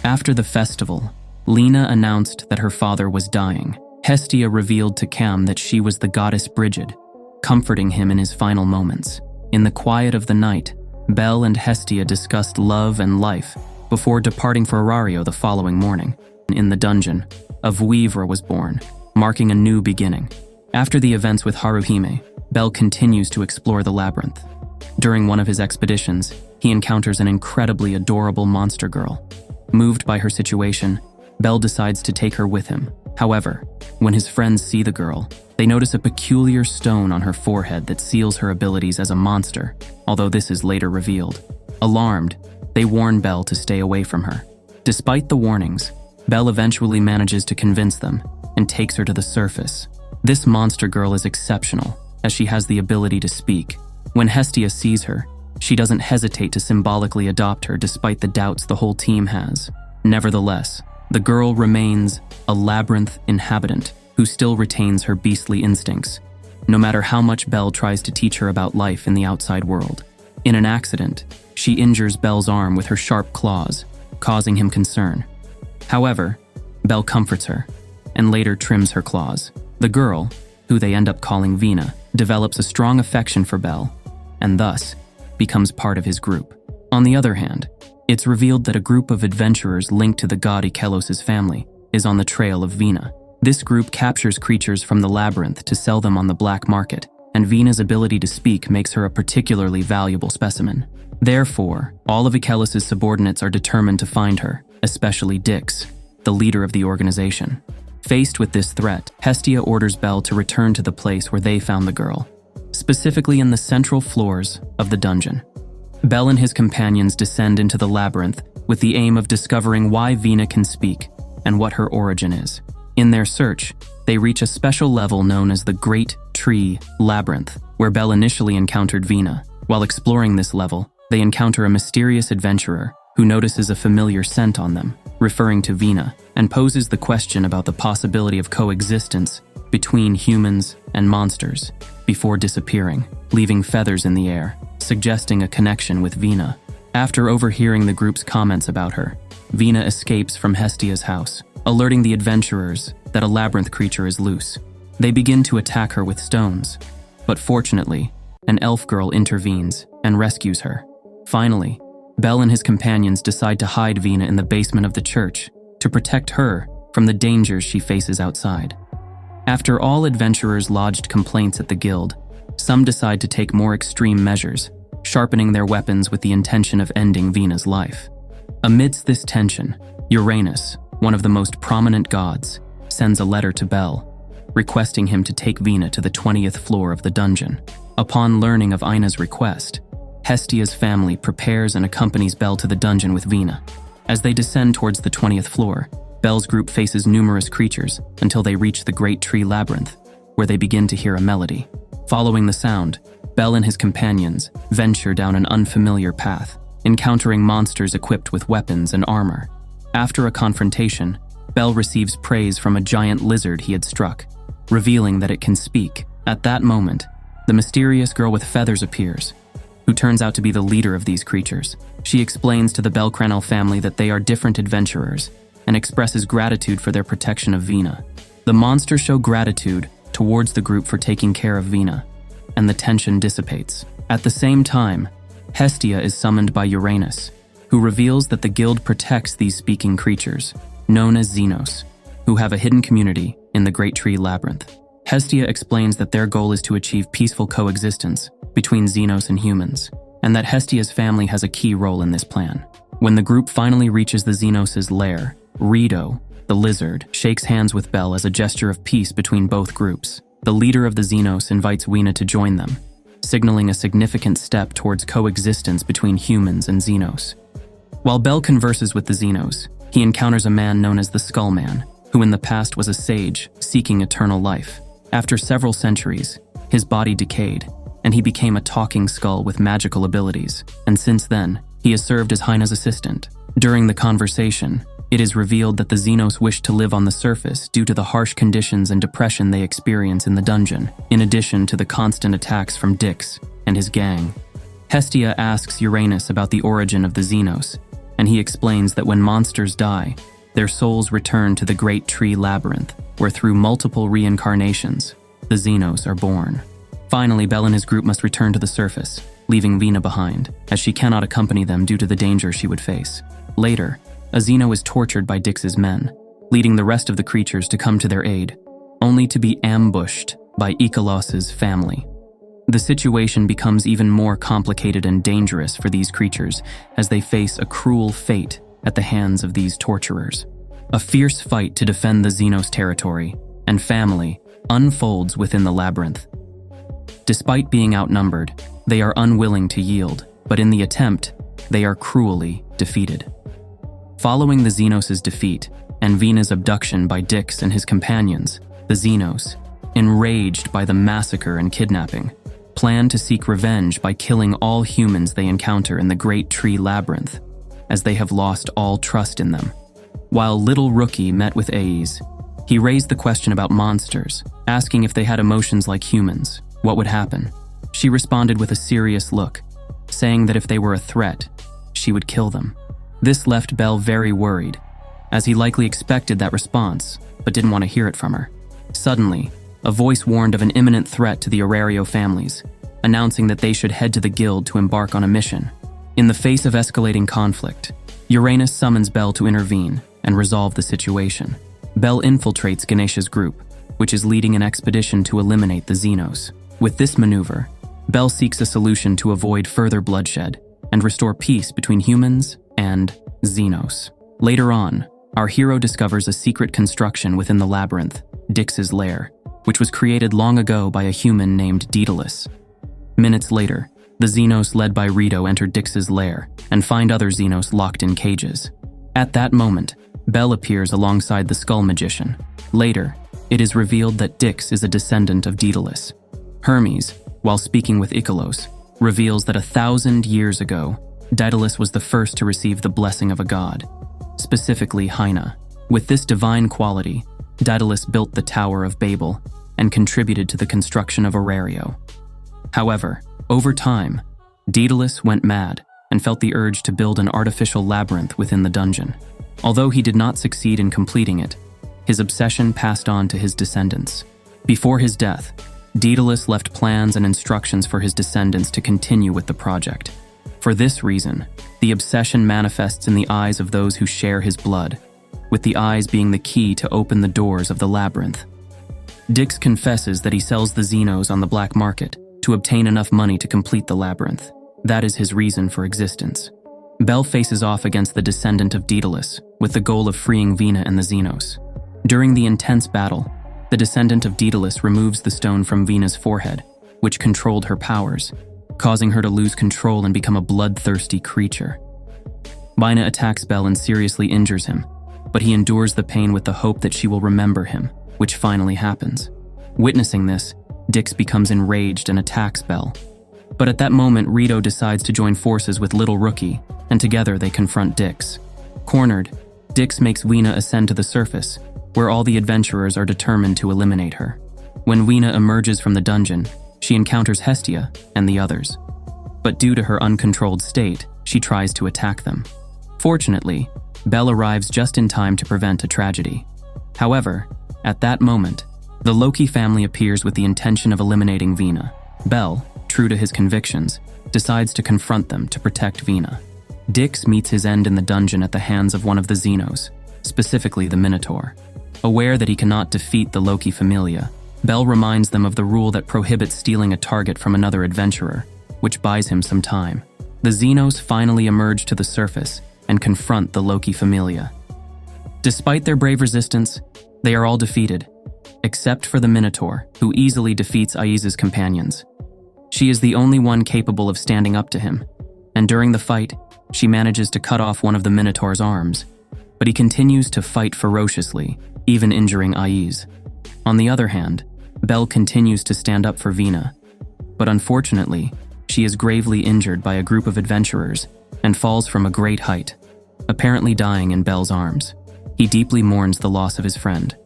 After the festival, Lena announced that her father was dying. Hestia revealed to Cam that she was the goddess Brigid, comforting him in his final moments. In the quiet of the night, Bel and Hestia discussed love and life before departing for Arario the following morning. In the dungeon, a Vuivra was born, marking a new beginning. After the events with Haruhime, Bel continues to explore the labyrinth. During one of his expeditions, he encounters an incredibly adorable monster girl. Moved by her situation, Bel decides to take her with him. However, when his friends see the girl, they notice a peculiar stone on her forehead that seals her abilities as a monster, although this is later revealed. Alarmed, they warn Bel to stay away from her. Despite the warnings, Bel eventually manages to convince them and takes her to the surface. This monster girl is exceptional, as she has the ability to speak. When Hestia sees her, she doesn't hesitate to symbolically adopt her despite the doubts the whole team has. Nevertheless, the girl remains a labyrinth inhabitant who still retains her beastly instincts, no matter how much Bel tries to teach her about life in the outside world. In an accident, she injures Bel's arm with her sharp claws, causing him concern. However, Bel comforts her and later trims her claws. The girl, who they end up calling Vina, develops a strong affection for Bel and thus becomes part of his group. On the other hand, it's revealed that a group of adventurers linked to the god Ikelos' family is on the trail of Vina. This group captures creatures from the labyrinth to sell them on the black market, and Vina's ability to speak makes her a particularly valuable specimen. Therefore, all of Ikelos' subordinates are determined to find her, especially Dix, the leader of the organization. Faced with this threat, Hestia orders Bel to return to the place where they found the girl, specifically in the central floors of the dungeon. Bel and his companions descend into the labyrinth with the aim of discovering why Vina can speak and what her origin is. In their search, they reach a special level known as the Great Tree Labyrinth, where Bel initially encountered Vina. While exploring this level, they encounter a mysterious adventurer who notices a familiar scent on them, referring to Vina, and poses the question about the possibility of coexistence between humans and monsters, before disappearing, leaving feathers in the air, suggesting a connection with Vina. After overhearing the group's comments about her, Vina escapes from Hestia's house, alerting the adventurers that a labyrinth creature is loose. They begin to attack her with stones, but fortunately, an elf girl intervenes and rescues her. Finally, Bel and his companions decide to hide Vina in the basement of the church to protect her from the dangers she faces outside. After all adventurers lodged complaints at the guild, some decide to take more extreme measures, sharpening their weapons with the intention of ending Vina's life. Amidst this tension, Uranus, one of the most prominent gods, sends a letter to Bel, requesting him to take Vina to the 20th floor of the dungeon. Upon learning of Ina's request, Hestia's family prepares and accompanies Bel to the dungeon with Vina. As they descend towards the 20th floor, Bel's group faces numerous creatures until they reach the Great Tree Labyrinth, where they begin to hear a melody. Following the sound, Bel and his companions venture down an unfamiliar path, encountering monsters equipped with weapons and armor. After a confrontation, Bel receives praise from a giant lizard he had struck, revealing that it can speak. At that moment, the mysterious girl with feathers appears, who turns out to be the leader of these creatures. She explains to the Belcranel family that they are different adventurers and expresses gratitude for their protection of Vina. The monsters show gratitude towards the group for taking care of Vina, and the tension dissipates. At the same time, Hestia is summoned by Uranus, who reveals that the guild protects these speaking creatures, known as Xenos, who have a hidden community in the Great Tree Labyrinth. Hestia explains that their goal is to achieve peaceful coexistence between Xenos and humans, and that Hestia's family has a key role in this plan. When the group finally reaches the Xenos' lair, Rito, the lizard, shakes hands with Bel as a gesture of peace between both groups. The leader of the Xenos invites Vina to join them, signaling a significant step towards coexistence between humans and Xenos. While Bel converses with the Xenos, he encounters a man known as the Skull Man, who in the past was a sage seeking eternal life. After several centuries, his body decayed, and he became a talking skull with magical abilities, and since then, he has served as Haine's assistant. During the conversation, it is revealed that the Xenos wish to live on the surface due to the harsh conditions and depression they experience in the dungeon, in addition to the constant attacks from Dix and his gang. Hestia asks Uranus about the origin of the Xenos, and he explains that when monsters die, their souls return to the Great Tree Labyrinth, where through multiple reincarnations, the Xenos are born. Finally, Bel and his group must return to the surface, leaving Vina behind, as she cannot accompany them due to the danger she would face. Later, a Xeno is tortured by Dix's men, leading the rest of the creatures to come to their aid, only to be ambushed by Ikolos's family. The situation becomes even more complicated and dangerous for these creatures as they face a cruel fate at the hands of these torturers. A fierce fight to defend the Xenos territory and family unfolds within the labyrinth. Despite being outnumbered, they are unwilling to yield, but in the attempt, they are cruelly defeated. Following the Xenos' defeat and Vina's abduction by Dix and his companions, the Xenos, enraged by the massacre and kidnapping, plan to seek revenge by killing all humans they encounter in the Great Tree Labyrinth, as they have lost all trust in them. While Little Rookie met with Ais, he raised the question about monsters, asking if they had emotions like humans, what would happen? She responded with a serious look, saying that if they were a threat, she would kill them. This left Bel very worried, as he likely expected that response, but didn't want to hear it from her. Suddenly, a voice warned of an imminent threat to the Aurario families, announcing that they should head to the guild to embark on a mission. In the face of escalating conflict, Uranus summons Bel to intervene and resolve the situation. Bel infiltrates Ganesha's group, which is leading an expedition to eliminate the Xenos. With this maneuver, Bel seeks a solution to avoid further bloodshed and restore peace between humans and Xenos. Later on, our hero discovers a secret construction within the labyrinth, Dix's lair, which was created long ago by a human named Daedalus. Minutes later, the Xenos led by Rito enter Dix's lair and find other Xenos locked in cages. At that moment, Bel appears alongside the Skull Magician. Later, it is revealed that Dix is a descendant of Daedalus. Hermes, while speaking with Ikolos, reveals that 1,000 years ago, Daedalus was the first to receive the blessing of a god, specifically Hyena. With this divine quality, Daedalus built the Tower of Babel and contributed to the construction of Aurario. However, over time, Daedalus went mad and felt the urge to build an artificial labyrinth within the dungeon. Although he did not succeed in completing it, his obsession passed on to his descendants. Before his death, Daedalus left plans and instructions for his descendants to continue with the project. For this reason, the obsession manifests in the eyes of those who share his blood, with the eyes being the key to open the doors of the labyrinth. Dix confesses that he sells the Xenos on the black market to obtain enough money to complete the labyrinth. That is his reason for existence. Bel faces off against the descendant of Daedalus with the goal of freeing Vina and the Xenos. During the intense battle, the descendant of Daedalus removes the stone from Vina's forehead, which controlled her powers, causing her to lose control and become a bloodthirsty creature. Vina attacks Bel and seriously injures him, but he endures the pain with the hope that she will remember him, which finally happens. Witnessing this, Dix becomes enraged and attacks Bel. But at that moment, Rito decides to join forces with Little Rookie, and together they confront Dix. Cornered, Dix makes Vina ascend to the surface, where all the adventurers are determined to eliminate her. When Vina emerges from the dungeon, she encounters Hestia and the others. But due to her uncontrolled state, she tries to attack them. Fortunately, Bel arrives just in time to prevent a tragedy. However, at that moment, the Loki family appears with the intention of eliminating Vina. Bel, true to his convictions, decides to confront them to protect Vina. Dix meets his end in the dungeon at the hands of one of the Xenos, specifically the Minotaur. Aware that he cannot defeat the Loki Familia, Bel reminds them of the rule that prohibits stealing a target from another adventurer, which buys him some time. The Xenos finally emerge to the surface and confront the Loki Familia. Despite their brave resistance, they are all defeated, except for the Minotaur, who easily defeats Aiza's companions. She is the only one capable of standing up to him, and during the fight, she manages to cut off one of the Minotaur's arms, but he continues to fight ferociously, even injuring Aiz. On the other hand, Bel continues to stand up for Vina, but unfortunately, she is gravely injured by a group of adventurers and falls from a great height. apparently dying in Bel's arms. He deeply mourns the loss of his friend.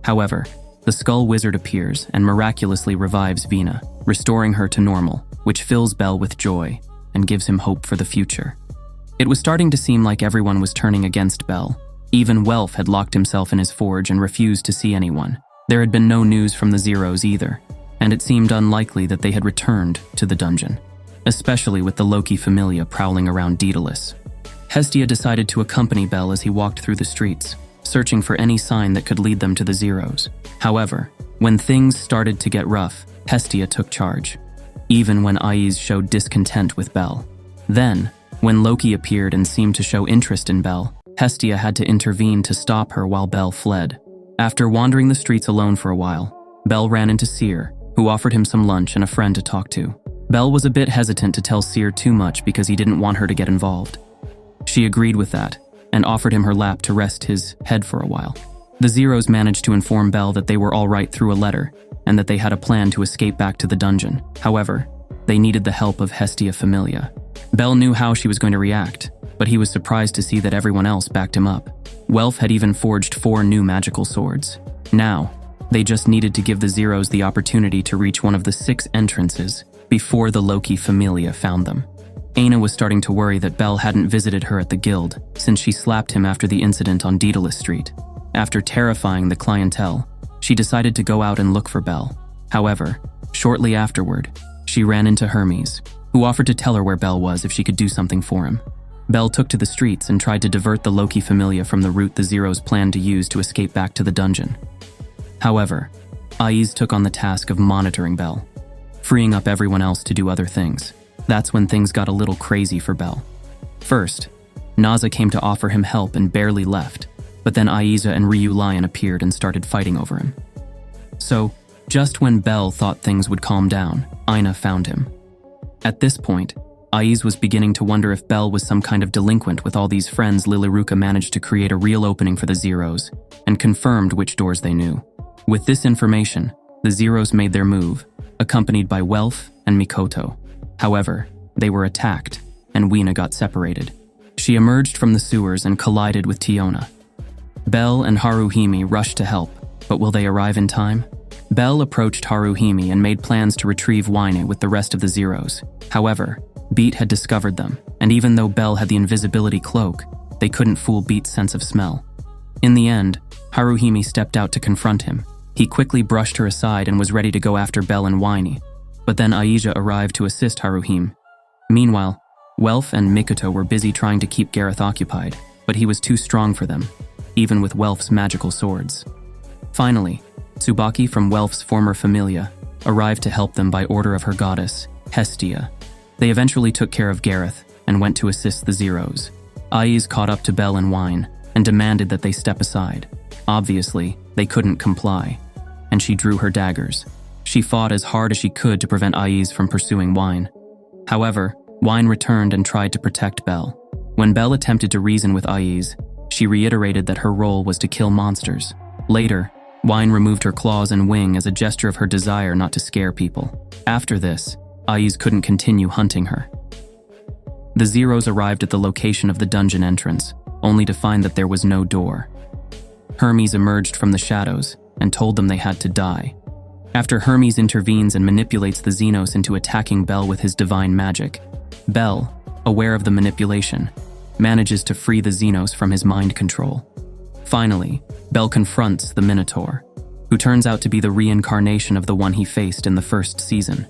However, the Skull Wizard appears and miraculously revives Vina, restoring her to normal, which fills Bel with joy and gives him hope for the future. It was starting to seem like everyone was turning against Bel. Even Welf had locked himself in his forge and refused to see anyone. There had been no news from the Zeros either, and it seemed unlikely that they had returned to the dungeon, especially with the Loki Familia prowling around Daedalus. Hestia decided to accompany Bel as he walked through the streets, searching for any sign that could lead them to the Zeros. However, when things started to get rough, Hestia took charge, even when Aiz showed discontent with Bel. Then, when Loki appeared and seemed to show interest in Bel, Hestia had to intervene to stop her while Bel fled. After wandering the streets alone for a while, Bel ran into Seer, who offered him some lunch and a friend to talk to. Bel was a bit hesitant to tell Seer too much because he didn't want her to get involved. She agreed with that and offered him her lap to rest his head for a while. The Zeros managed to inform Bel that they were all right through a letter and that they had a plan to escape back to the dungeon. However, they needed the help of Hestia Familia. Bel knew how she was going to react, but he was surprised to see that everyone else backed him up. Welf had even forged 4 new magical swords. Now, they just needed to give the Zeros the opportunity to reach one of the 6 entrances before the Loki Familia found them. Aina was starting to worry that Bel hadn't visited her at the guild since she slapped him after the incident on Daedalus Street. After terrifying the clientele, she decided to go out and look for Bel. However, shortly afterward, she ran into Hermes, who offered to tell her where Bel was if she could do something for him. Bel took to the streets and tried to divert the Loki Familia from the route the Zeros planned to use to escape back to the dungeon. However, Aiz took on the task of monitoring Bel, freeing up everyone else to do other things. That's when things got a little crazy for Bel. First, Naza came to offer him help and barely left, but then Aiza and Ryu Lion appeared and started fighting over him. So, just when Bel thought things would calm down, Aina found him. At this point, Aiz was beginning to wonder if Bel was some kind of delinquent. With all these friends, Lilyruka managed to create a real opening for the Zeros and confirmed which doors they knew. With this information, the Zeros made their move, accompanied by Welf and Mikoto. However, they were attacked, and Weena got separated. She emerged from the sewers and collided with Tiona. Bel and Haruhime rushed to help, but will they arrive in time? Bel approached Haruhime and made plans to retrieve Weine with the rest of the Zeros. However, Beat had discovered them, and even though Bel had the invisibility cloak, they couldn't fool Beat's sense of smell. In the end, Haruhime stepped out to confront him. He quickly brushed her aside and was ready to go after Bel and Weine, but then Aija arrived to assist Haruhime. Meanwhile, Welf and Mikoto were busy trying to keep Gareth occupied, but he was too strong for them, even with Welf's magical swords. Finally, Tsubaki from Welf's former familia arrived to help them by order of her goddess, Hestia. They eventually took care of Gareth and went to assist the Zeros. Aiz caught up to Bel and Weine and demanded that they step aside. Obviously, they couldn't comply, and she drew her daggers. She fought as hard as she could to prevent Aiz from pursuing Weine. However, Weine returned and tried to protect Bel. When Bel attempted to reason with Aiz, she reiterated that her role was to kill monsters. Later, Weine removed her claws and wing as a gesture of her desire not to scare people. After this, Aiz couldn't continue hunting her. The Zeros arrived at the location of the dungeon entrance, only to find that there was no door. Hermes emerged from the shadows and told them they had to die. After Hermes intervenes and manipulates the Xenos into attacking Bel with his divine magic, Bel, aware of the manipulation, manages to free the Xenos from his mind control. Finally, Bel confronts the Minotaur, who turns out to be the reincarnation of the one he faced in the first season.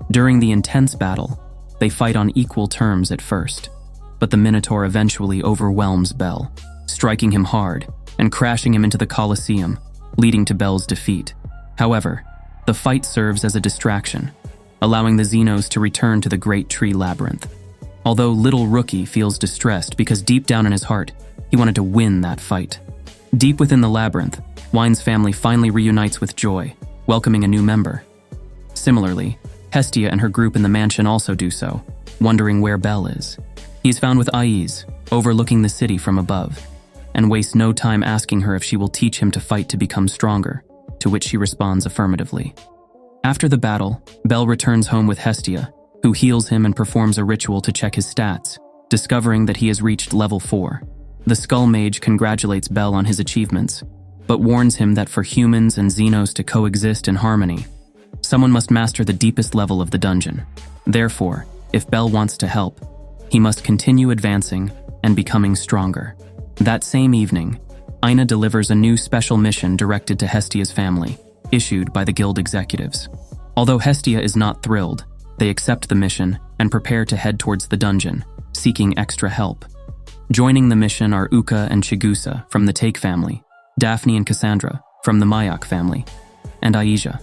During the intense battle, they fight on equal terms at first, but the Minotaur eventually overwhelms Bel, striking him hard and crashing him into the Colosseum, leading to Bel's defeat. However, the fight serves as a distraction, allowing the Xenos to return to the Great Tree Labyrinth. Although Little Rookie feels distressed because deep down in his heart, he wanted to win that fight. Deep within the labyrinth, Weine's family finally reunites with joy, welcoming a new member. Similarly, Hestia and her group in the mansion also do so, wondering where Bel is. He is found with Aiz, overlooking the city from above, and wastes no time asking her if she will teach him to fight to become stronger, to which she responds affirmatively. After the battle, Bel returns home with Hestia, who heals him and performs a ritual to check his stats, discovering that he has reached level 4. The Skull Mage congratulates Bell on his achievements, but warns him that for humans and Xenos to coexist in harmony, someone must master the deepest level of the dungeon. Therefore, if Bell wants to help, he must continue advancing and becoming stronger. That same evening, Ina delivers a new special mission directed to Hestia's family, issued by the guild executives. Although Hestia is not thrilled, they accept the mission and prepare to head towards the dungeon, seeking extra help. Joining the mission are Uka and Chigusa from the Take family, Daphne and Cassandra from the Mayak family, and Aisha.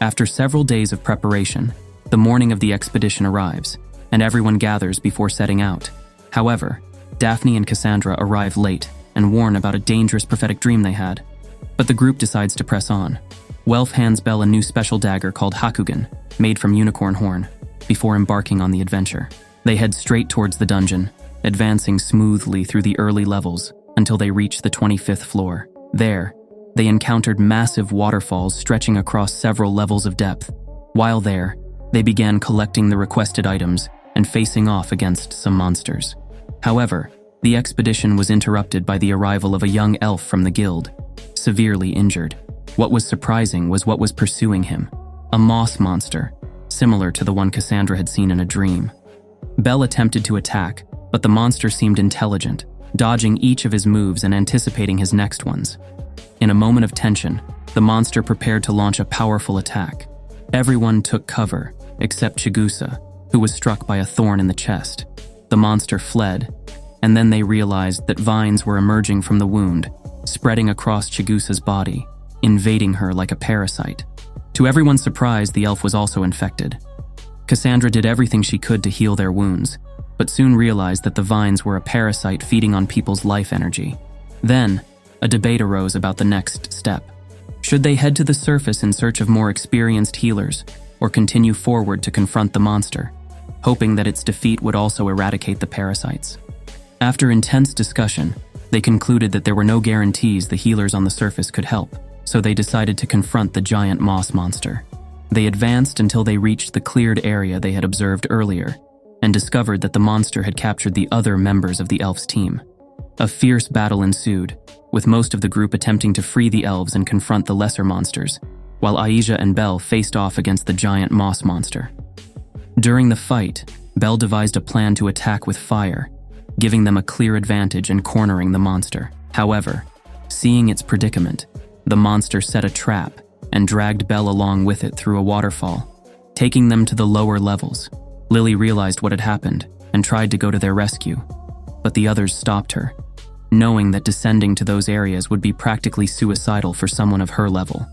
After several days of preparation, the morning of the expedition arrives, and everyone gathers before setting out. However, Daphne and Cassandra arrive late and warn about a dangerous prophetic dream they had. But the group decides to press on. Welf hands Bell a new special dagger called Hakugan, made from unicorn horn, before embarking on the adventure. They head straight towards the dungeon, advancing smoothly through the early levels until they reach the 25th floor. There, they encountered massive waterfalls stretching across several levels of depth. While there, they began collecting the requested items and facing off against some monsters. However, the expedition was interrupted by the arrival of a young elf from the guild, severely injured. What was surprising was what was pursuing him, a moss monster, similar to the one Cassandra had seen in a dream. Bell attempted to attack, but the monster seemed intelligent, dodging each of his moves and anticipating his next ones. In a moment of tension, the monster prepared to launch a powerful attack. Everyone took cover, except Chigusa, who was struck by a thorn in the chest. The monster fled, and then they realized that vines were emerging from the wound, spreading across Chigusa's body, invading her like a parasite. To everyone's surprise, the elf was also infected. Cassandra did everything she could to heal their wounds, but soon realized that the vines were a parasite feeding on people's life energy. Then, a debate arose about the next step. Should they head to the surface in search of more experienced healers, or continue forward to confront the monster, hoping that its defeat would also eradicate the parasites? After intense discussion, they concluded that there were no guarantees the healers on the surface could help, so they decided to confront the giant moss monster. They advanced until they reached the cleared area they had observed earlier, and discovered that the monster had captured the other members of the elves' team. A fierce battle ensued, with most of the group attempting to free the elves and confront the lesser monsters, while Aisha and Bell faced off against the giant moss monster. During the fight, Bell devised a plan to attack with fire, giving them a clear advantage and cornering the monster. However, seeing its predicament, the monster set a trap and dragged Bell along with it through a waterfall, taking them to the lower levels. Lily realized what had happened and tried to go to their rescue, but the others stopped her, knowing that descending to those areas would be practically suicidal for someone of her level.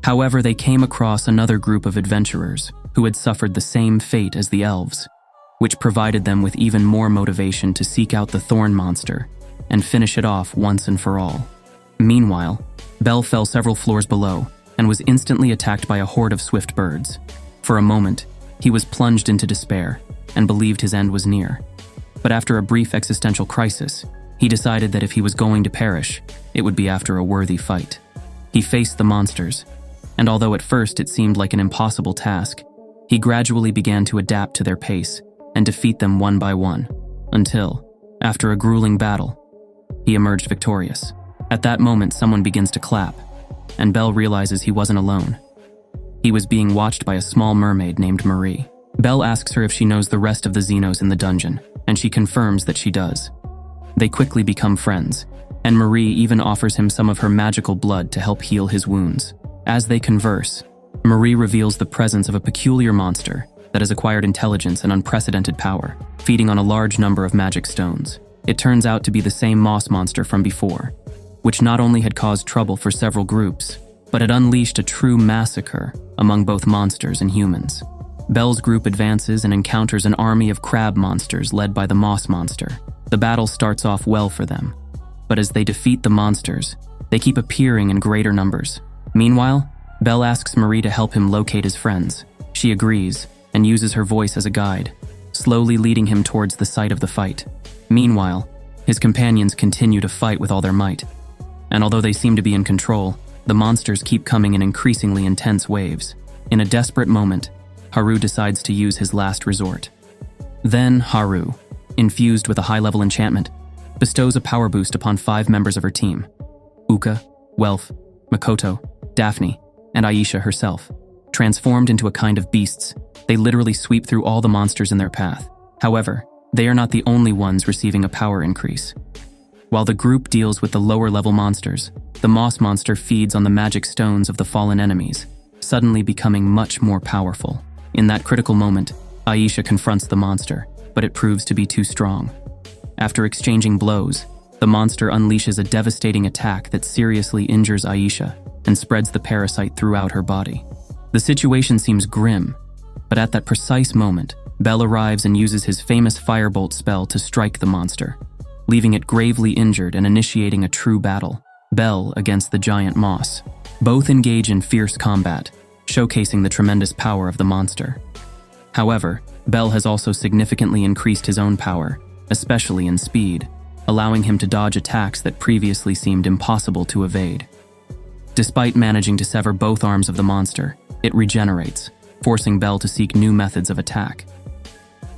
However, they came across another group of adventurers who had suffered the same fate as the elves, which provided them with even more motivation to seek out the thorn monster and finish it off once and for all. Meanwhile, Bell fell several floors below and was instantly attacked by a horde of swift birds. For a moment, he was plunged into despair and believed his end was near. But after a brief existential crisis, he decided that if he was going to perish, it would be after a worthy fight. He faced the monsters, and although at first it seemed like an impossible task, he gradually began to adapt to their pace and defeat them one by one, until, after a grueling battle, he emerged victorious. At that moment, someone begins to clap, and Bell realizes he wasn't alone. He was being watched by a small mermaid named Marie. Bell asks her if she knows the rest of the Xenos in the dungeon, and she confirms that she does. They quickly become friends, and Marie even offers him some of her magical blood to help heal his wounds. As they converse, Marie reveals the presence of a peculiar monster that has acquired intelligence and unprecedented power, feeding on a large number of magic stones. It turns out to be the same moss monster from before, which not only had caused trouble for several groups, but had unleashed a true massacre among both monsters and humans. Bell's group advances and encounters an army of crab monsters led by the moss monster. The battle starts off well for them, but as they defeat the monsters, they keep appearing in greater numbers. Meanwhile, Bell asks Marie to help him locate his friends. She agrees and uses her voice as a guide, slowly leading him towards the site of the fight. Meanwhile, his companions continue to fight with all their might, and although they seem to be in control, the monsters keep coming in increasingly intense waves. In a desperate moment, Haru decides to use his last resort. Then Haru, infused with a high-level enchantment, bestows a power boost upon 5 members of her team: Uka, Welf, Makoto, Daphne, and Aisha herself. Transformed into a kind of beasts, they literally sweep through all the monsters in their path. However, they are not the only ones receiving a power increase. While the group deals with the lower-level monsters, the Moss monster feeds on the magic stones of the fallen enemies, suddenly becoming much more powerful. In that critical moment, Aisha confronts the monster, but it proves to be too strong. After exchanging blows, the monster unleashes a devastating attack that seriously injures Aisha and spreads the parasite throughout her body. The situation seems grim, but at that precise moment, Bell arrives and uses his famous Firebolt spell to strike the monster, leaving it gravely injured and initiating a true battle, Bell against the giant Moss. Both engage in fierce combat, showcasing the tremendous power of the monster. However, Bell has also significantly increased his own power, especially in speed, allowing him to dodge attacks that previously seemed impossible to evade. Despite managing to sever both arms of the monster, it regenerates, forcing Bell to seek new methods of attack.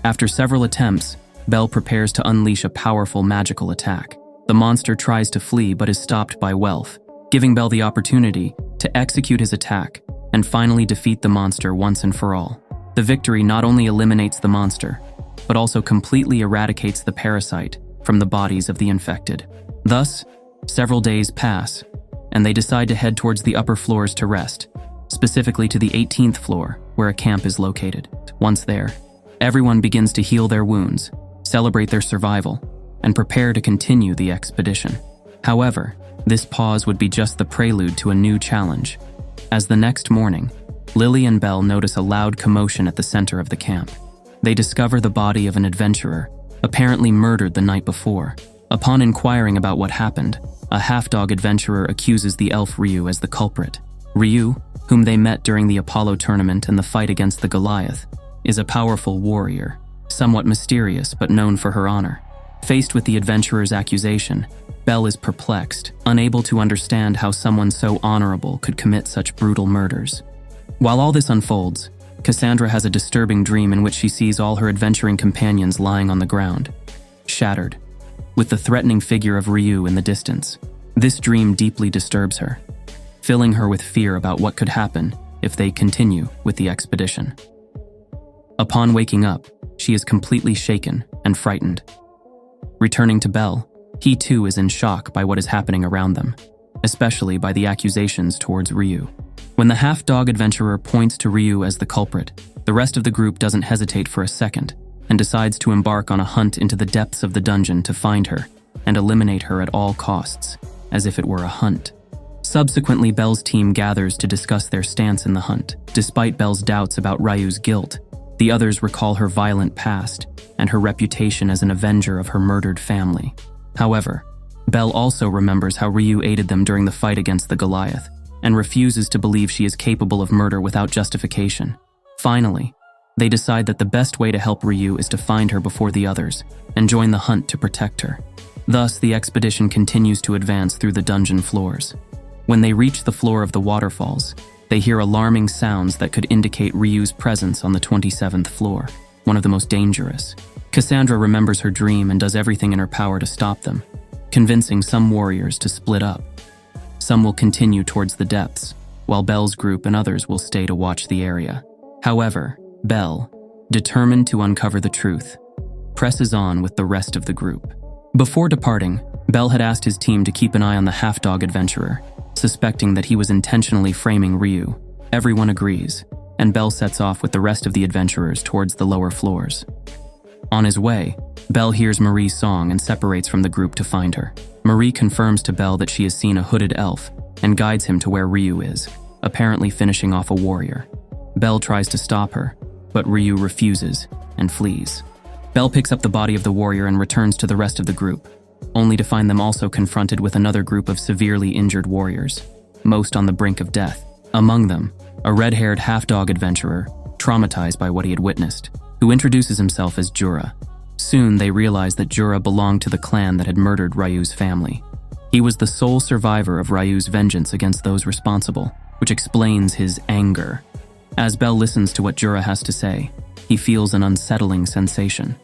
After several attempts, Bell prepares to unleash a powerful magical attack. The monster tries to flee but is stopped by Welf, giving Bell the opportunity to execute his attack and finally defeat the monster once and for all. The victory not only eliminates the monster, but also completely eradicates the parasite from the bodies of the infected. Thus, several days pass, and they decide to head towards the upper floors to rest, specifically to the 18th floor, where a camp is located. Once there, everyone begins to heal their wounds, celebrate their survival, and prepare to continue the expedition. However, this pause would be just the prelude to a new challenge, as the next morning, Lily and Bell notice a loud commotion at the center of the camp. They discover the body of an adventurer, apparently murdered the night before. Upon inquiring about what happened, a half-dog adventurer accuses the elf Ryu as the culprit. Ryu, whom they met during the Apollo tournament and the fight against the Goliath, is a powerful warrior, somewhat mysterious but known for her honor. Faced with the adventurer's accusation, Bell is perplexed, unable to understand how someone so honorable could commit such brutal murders. While all this unfolds, Cassandra has a disturbing dream in which she sees all her adventuring companions lying on the ground, shattered, with the threatening figure of Ryu in the distance. This dream deeply disturbs her, filling her with fear about what could happen if they continue with the expedition. Upon waking up, she is completely shaken and frightened. Returning to Bell, he too is in shock by what is happening around them, especially by the accusations towards Ryu. When the half-dog adventurer points to Ryu as the culprit, the rest of the group doesn't hesitate for a second and decides to embark on a hunt into the depths of the dungeon to find her and eliminate her at all costs, as if it were a hunt. Subsequently, Bell's team gathers to discuss their stance in the hunt. Despite Bell's doubts about Ryu's guilt, the others recall her violent past and her reputation as an avenger of her murdered family. However, Bell also remembers how Ryu aided them during the fight against the Goliath, and refuses to believe she is capable of murder without justification. Finally, they decide that the best way to help Ryu is to find her before the others and join the hunt to protect her. Thus, the expedition continues to advance through the dungeon floors. When they reach the floor of the waterfalls, they hear alarming sounds that could indicate Ryu's presence on the 27th floor, one of the most dangerous. Cassandra remembers her dream and does everything in her power to stop them, convincing some warriors to split up. Some will continue towards the depths, while Bell's group and others will stay to watch the area. However, Bell, determined to uncover the truth, presses on with the rest of the group. Before departing, Bell had asked his team to keep an eye on the half-dog adventurer, suspecting that he was intentionally framing Ryu. Everyone agrees, and Bell sets off with the rest of the adventurers towards the lower floors. On his way, Bell hears Marie's song and separates from the group to find her. Marie confirms to Bell that she has seen a hooded elf and guides him to where Ryu is, apparently finishing off a warrior. Bell tries to stop her, but Ryu refuses and flees. Bell picks up the body of the warrior and returns to the rest of the group, only to find them also confronted with another group of severely injured warriors, most on the brink of death. Among them, a red-haired half-dog adventurer, traumatized by what he had witnessed, who introduces himself as Jura. Soon they realize that Jura belonged to the clan that had murdered Ryu's family. He was the sole survivor of Ryu's vengeance against those responsible, which explains his anger. As Bell listens to what Jura has to say, he feels an unsettling sensation.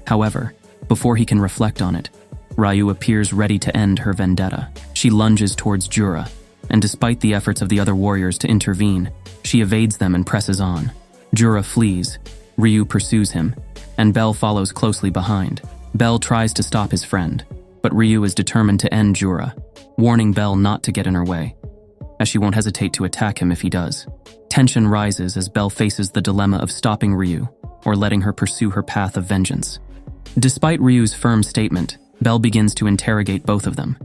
However, before he can reflect on it, Ryu appears ready to end her vendetta. She lunges towards Jura, and despite the efforts of the other warriors to intervene, she evades them and presses on. Jura flees, Ryu pursues him, and Bell follows closely behind. Bell tries to stop his friend, but Ryu is determined to end Jura, warning Bell not to get in her way, as she won't hesitate to attack him if he does. Tension rises as Bell faces the dilemma of stopping Ryu or letting her pursue her path of vengeance. Despite Ryu's firm statement, Bell begins to interrogate both of them.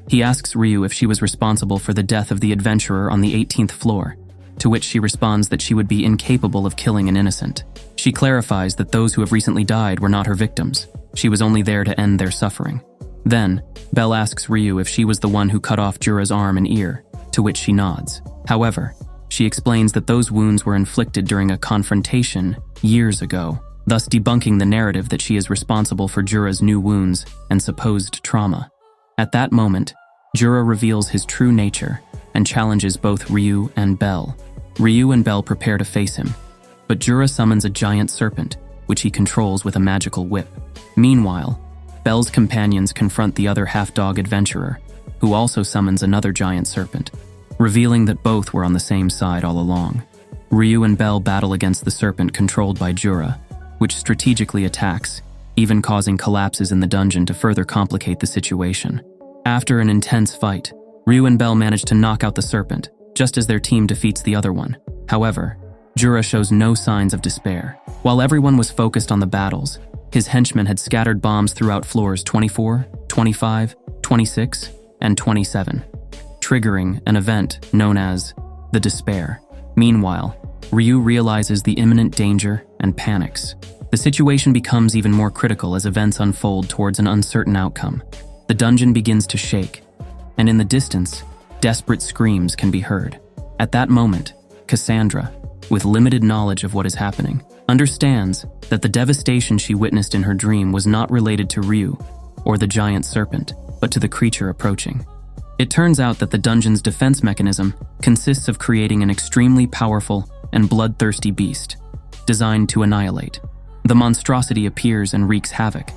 He asks Ryu if she was responsible for the death of the adventurer on the 18th floor, to which she responds that she would be incapable of killing an innocent. She clarifies that those who have recently died were not her victims. She was only there to end their suffering. Then, Bell asks Ryu if she was the one who cut off Jura's arm and ear, to which she nods. However, she explains that those wounds were inflicted during a confrontation years ago, thus debunking the narrative that she is responsible for Jura's new wounds and supposed trauma. At that moment, Jura reveals his true nature and challenges both Ryu and Bell. Ryu and Bell prepare to face him, but Jura summons a giant serpent, which he controls with a magical whip. Meanwhile, Bell's companions confront the other half-dog adventurer, who also summons another giant serpent, revealing that both were on the same side all along. Ryu and Bell battle against the serpent controlled by Jura, which strategically attacks, even causing collapses in the dungeon to further complicate the situation. After an intense fight, Ryu and Bell manage to knock out the serpent, just as their team defeats the other one. However, Jura shows no signs of despair. While everyone was focused on the battles, his henchmen had scattered bombs throughout floors 24, 25, 26, and 27, triggering an event known as the Despair. Meanwhile, Ryu realizes the imminent danger and panics. The situation becomes even more critical as events unfold towards an uncertain outcome. The dungeon begins to shake, and in the distance, desperate screams can be heard. At that moment, Cassandra, with limited knowledge of what is happening, understands that the devastation she witnessed in her dream was not related to Ryu or the giant serpent, but to the creature approaching. It turns out that the dungeon's defense mechanism consists of creating an extremely powerful and bloodthirsty beast, designed to annihilate. The monstrosity appears and wreaks havoc,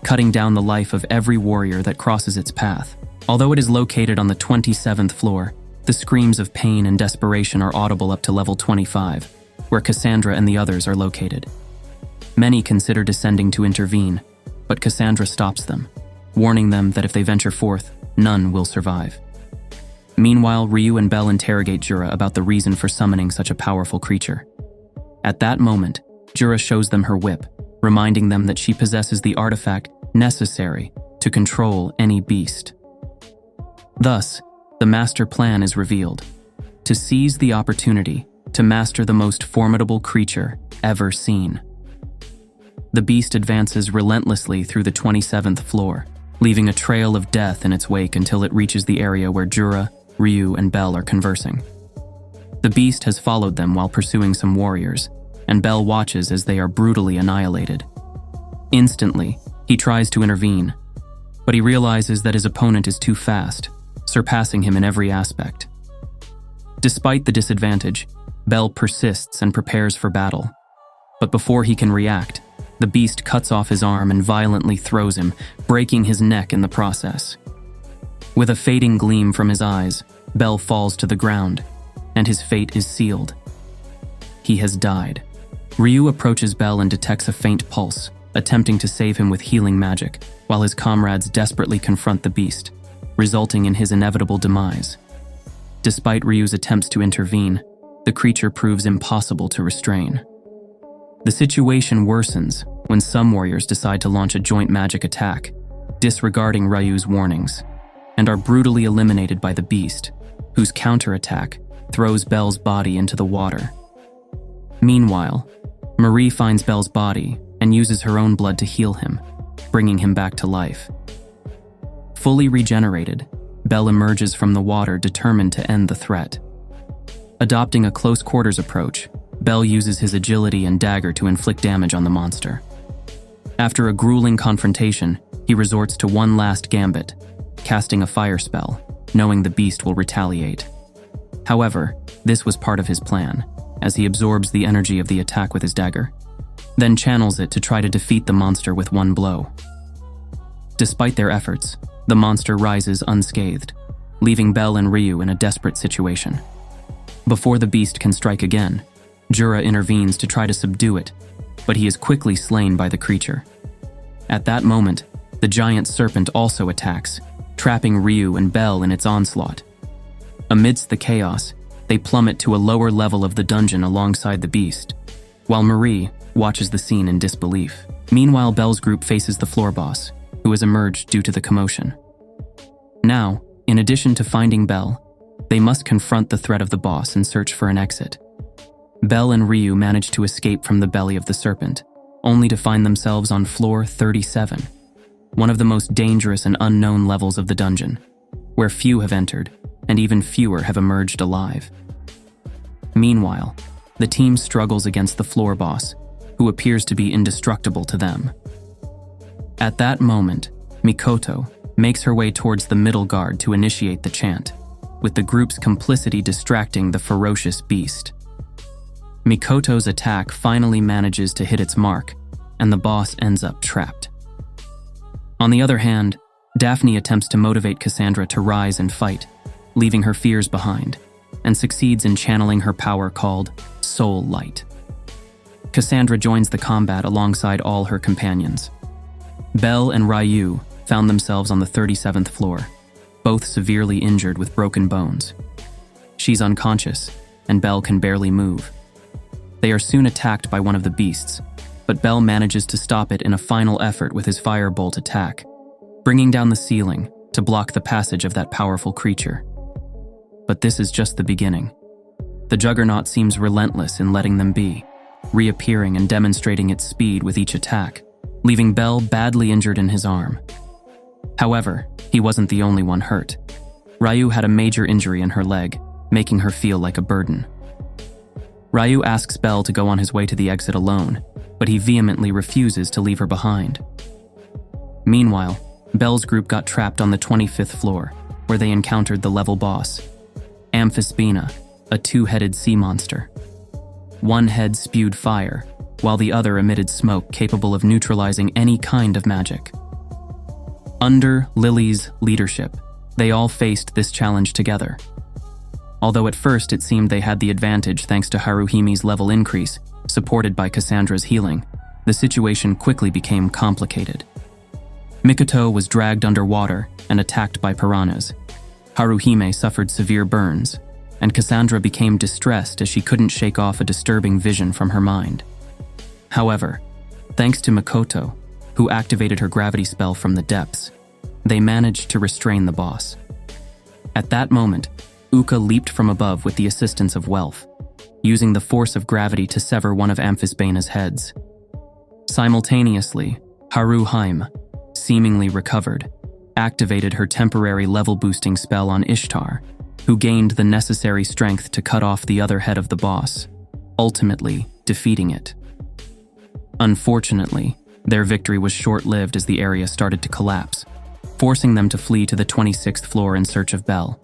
cutting down the life of every warrior that crosses its path. Although it is located on the 27th floor, the screams of pain and desperation are audible up to level 25, where Cassandra and the others are located. Many consider descending to intervene, but Cassandra stops them, warning them that if they venture forth, none will survive. Meanwhile, Ryu and Bell interrogate Jura about the reason for summoning such a powerful creature. At that moment, Jura shows them her whip, reminding them that she possesses the artifact necessary to control any beast. Thus, the master plan is revealed: to seize the opportunity to master the most formidable creature ever seen. The beast advances relentlessly through the 27th floor, leaving a trail of death in its wake until it reaches the area where Jura, Ryu, and Bell are conversing. The beast has followed them while pursuing some warriors, and Bell watches as they are brutally annihilated. Instantly, he tries to intervene, but he realizes that his opponent is too fast, surpassing him in every aspect. Despite the disadvantage, Bell persists and prepares for battle. But before he can react, the beast cuts off his arm and violently throws him, breaking his neck in the process. With a fading gleam from his eyes, Bell falls to the ground, and his fate is sealed. He has died. Ryu approaches Bell and detects a faint pulse, attempting to save him with healing magic, while his comrades desperately confront the beast, resulting in his inevitable demise. Despite Ryu's attempts to intervene, the creature proves impossible to restrain. The situation worsens when some warriors decide to launch a joint magic attack, disregarding Ryu's warnings, and are brutally eliminated by the beast, whose counterattack throws Bell's body into the water. Meanwhile, Marie finds Bell's body and uses her own blood to heal him, bringing him back to life. Fully regenerated, Bell emerges from the water determined to end the threat. Adopting a close-quarters approach, Bell uses his agility and dagger to inflict damage on the monster. After a grueling confrontation, he resorts to one last gambit, casting a fire spell, knowing the beast will retaliate. However, this was part of his plan, as he absorbs the energy of the attack with his dagger. then channels it to try to defeat the monster with one blow. Despite their efforts, the monster rises unscathed, leaving Belle and Ryu in a desperate situation. Before the beast can strike again, Jura intervenes to try to subdue it, but he is quickly slain by the creature. At that moment, the giant serpent also attacks, trapping Ryu and Belle in its onslaught. Amidst the chaos, they plummet to a lower level of the dungeon alongside the beast, while Marie watches the scene in disbelief. Meanwhile, Belle's group faces the floor boss, who has emerged due to the commotion. Now, in addition to finding Belle, they must confront the threat of the boss and search for an exit. Belle and Ryu manage to escape from the belly of the serpent, only to find themselves on floor 37, one of the most dangerous and unknown levels of the dungeon, where few have entered, and even fewer have emerged alive. Meanwhile, the team struggles against the floor boss, who appears to be indestructible to them. At that moment, Mikoto makes her way towards the middle guard to initiate the chant, with the group's complicity distracting the ferocious beast. Mikoto's attack finally manages to hit its mark, and the boss ends up trapped. On the other hand, Daphne attempts to motivate Cassandra to rise and fight, leaving her fears behind, and succeeds in channeling her power called Soul Light. Cassandra joins the combat alongside all her companions. Belle and Ryu found themselves on the 37th floor, both severely injured with broken bones. She's unconscious, and Belle can barely move. They are soon attacked by one of the beasts, but Belle manages to stop it in a final effort with his firebolt attack, bringing down the ceiling to block the passage of that powerful creature. But this is just the beginning. The Juggernaut seems relentless in letting them be, reappearing and demonstrating its speed with each attack, leaving Belle badly injured in his arm. However, he wasn't the only one hurt. Ryu had a major injury in her leg, making her feel like a burden. Ryu asks Belle to go on his way to the exit alone, but he vehemently refuses to leave her behind. Meanwhile, Belle's group got trapped on the 25th floor, where they encountered the level boss, Amphisbaena, a two-headed sea monster. One head spewed fire, while the other emitted smoke capable of neutralizing any kind of magic. Under Lily's leadership, they all faced this challenge together. Although at first it seemed they had the advantage thanks to Haruhimi's level increase, supported by Cassandra's healing, the situation quickly became complicated. Mikoto was dragged underwater and attacked by piranhas. Haruhime suffered severe burns, and Cassandra became distressed as she couldn't shake off a disturbing vision from her mind. However, thanks to Mikoto, who activated her gravity spell from the depths, they managed to restrain the boss. At that moment, Uka leaped from above with the assistance of Welf, using the force of gravity to sever one of Amphisbaena's heads. Simultaneously, Haruhime, seemingly recovered, activated her temporary level-boosting spell on Ishtar, who gained the necessary strength to cut off the other head of the boss, ultimately defeating it. Unfortunately, their victory was short-lived as the area started to collapse, forcing them to flee to the 26th floor in search of Belle.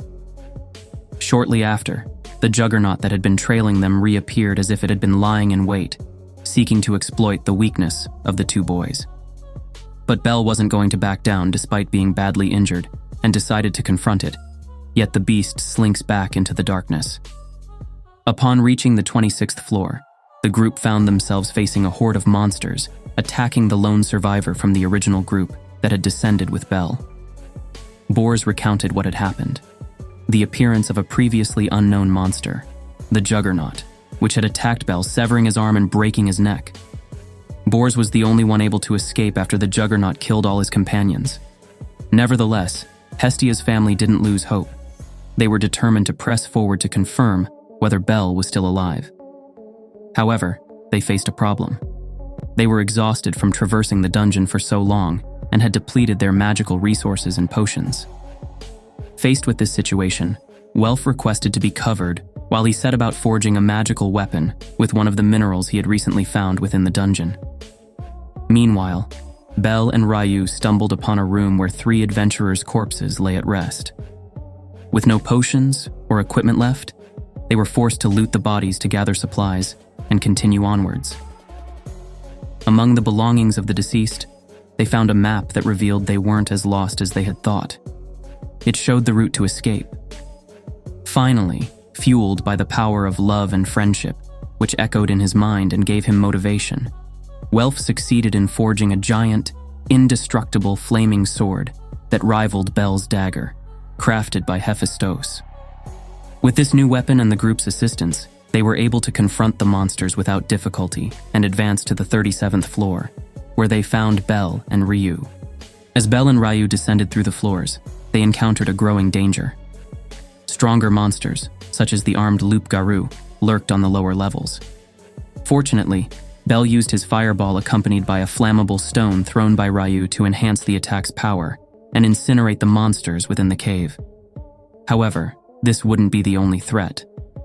Shortly after, the Juggernaut that had been trailing them reappeared as if it had been lying in wait, seeking to exploit the weakness of the two boys. But Belle wasn't going to back down despite being badly injured, and decided to confront it, yet the beast slinks back into the darkness. Upon reaching the 26th floor, the group found themselves facing a horde of monsters, attacking the lone survivor from the original group that had descended with Belle. Bors recounted what had happened. The appearance of a previously unknown monster, the Juggernaut, which had attacked Belle, severing his arm and breaking his neck. Bors was the only one able to escape after the Juggernaut killed all his companions. Nevertheless, Hestia's family didn't lose hope. They were determined to press forward to confirm whether Belle was still alive. However, they faced a problem. They were exhausted from traversing the dungeon for so long and had depleted their magical resources and potions. Faced with this situation, Welf requested to be covered while he set about forging a magical weapon with one of the minerals he had recently found within the dungeon. Meanwhile, Belle and Ryu stumbled upon a room where 3 adventurers' corpses lay at rest. With no potions or equipment left, they were forced to loot the bodies to gather supplies and continue onwards. Among the belongings of the deceased, they found a map that revealed they weren't as lost as they had thought. It showed the route to escape. Finally, fueled by the power of love and friendship, which echoed in his mind and gave him motivation, Welf succeeded in forging a giant, indestructible flaming sword that rivaled Bel's dagger, crafted by Hephaestus. With this new weapon and the group's assistance, they were able to confront the monsters without difficulty and advance to the 37th floor, where they found Bel and Ryu. As Bel and Ryu descended through the floors, they encountered a growing danger. Stronger monsters, such as the armed Loup-Garou, lurked on the lower levels. Fortunately, Bel used his fireball accompanied by a flammable stone thrown by Ryu to enhance the attack's power and incinerate the monsters within the cave. However, this wouldn't be the only threat,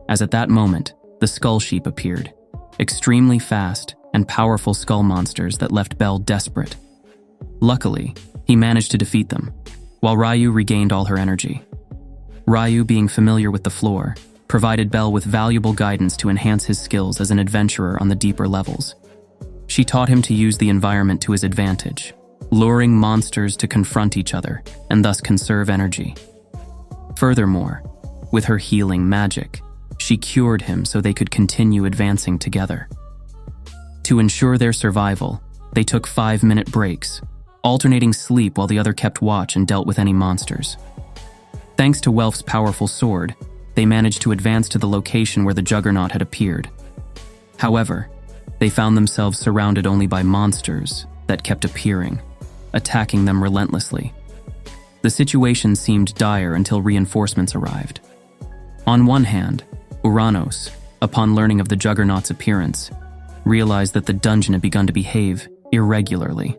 as at that moment, the Skull Sheep appeared, extremely fast and powerful skull monsters that left Bel desperate. Luckily, he managed to defeat them, while Ryu regained all her energy. Ryu, being familiar with the floor, provided Bel with valuable guidance to enhance his skills as an adventurer on the deeper levels. She taught him to use the environment to his advantage, luring monsters to confront each other and thus conserve energy. Furthermore, with her healing magic, she cured him so they could continue advancing together. To ensure their survival, they took 5-minute breaks, alternating sleep while the other kept watch and dealt with any monsters. Thanks to Welf's powerful sword, they managed to advance to the location where the Juggernaut had appeared. However, they found themselves surrounded only by monsters that kept appearing, attacking them relentlessly. The situation seemed dire until reinforcements arrived. On one hand, Uranos, upon learning of the Juggernaut's appearance, realized that the dungeon had begun to behave irregularly.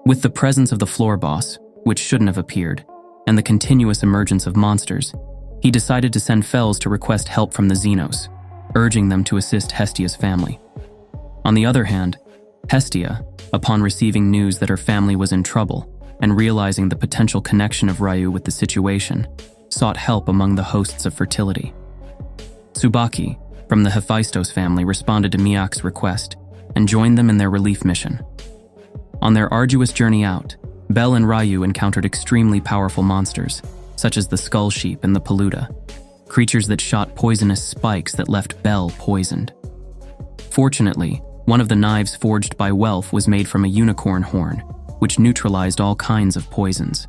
With the presence of the floor boss, which shouldn't have appeared, and the continuous emergence of monsters, he decided to send Fels to request help from the Xenos, urging them to assist Hestia's family. On the other hand, Hestia, upon receiving news that her family was in trouble and realizing the potential connection of Ryu with the situation, sought help among the hosts of fertility. Tsubaki, from the Hephaestus family, responded to Miyak's request and joined them in their relief mission. On their arduous journey out, Bel and Ryu encountered extremely powerful monsters, such as the Skull Sheep and the Paluda, creatures that shot poisonous spikes that left Bel poisoned. Fortunately, one of the knives forged by Welf was made from a unicorn horn, which neutralized all kinds of poisons.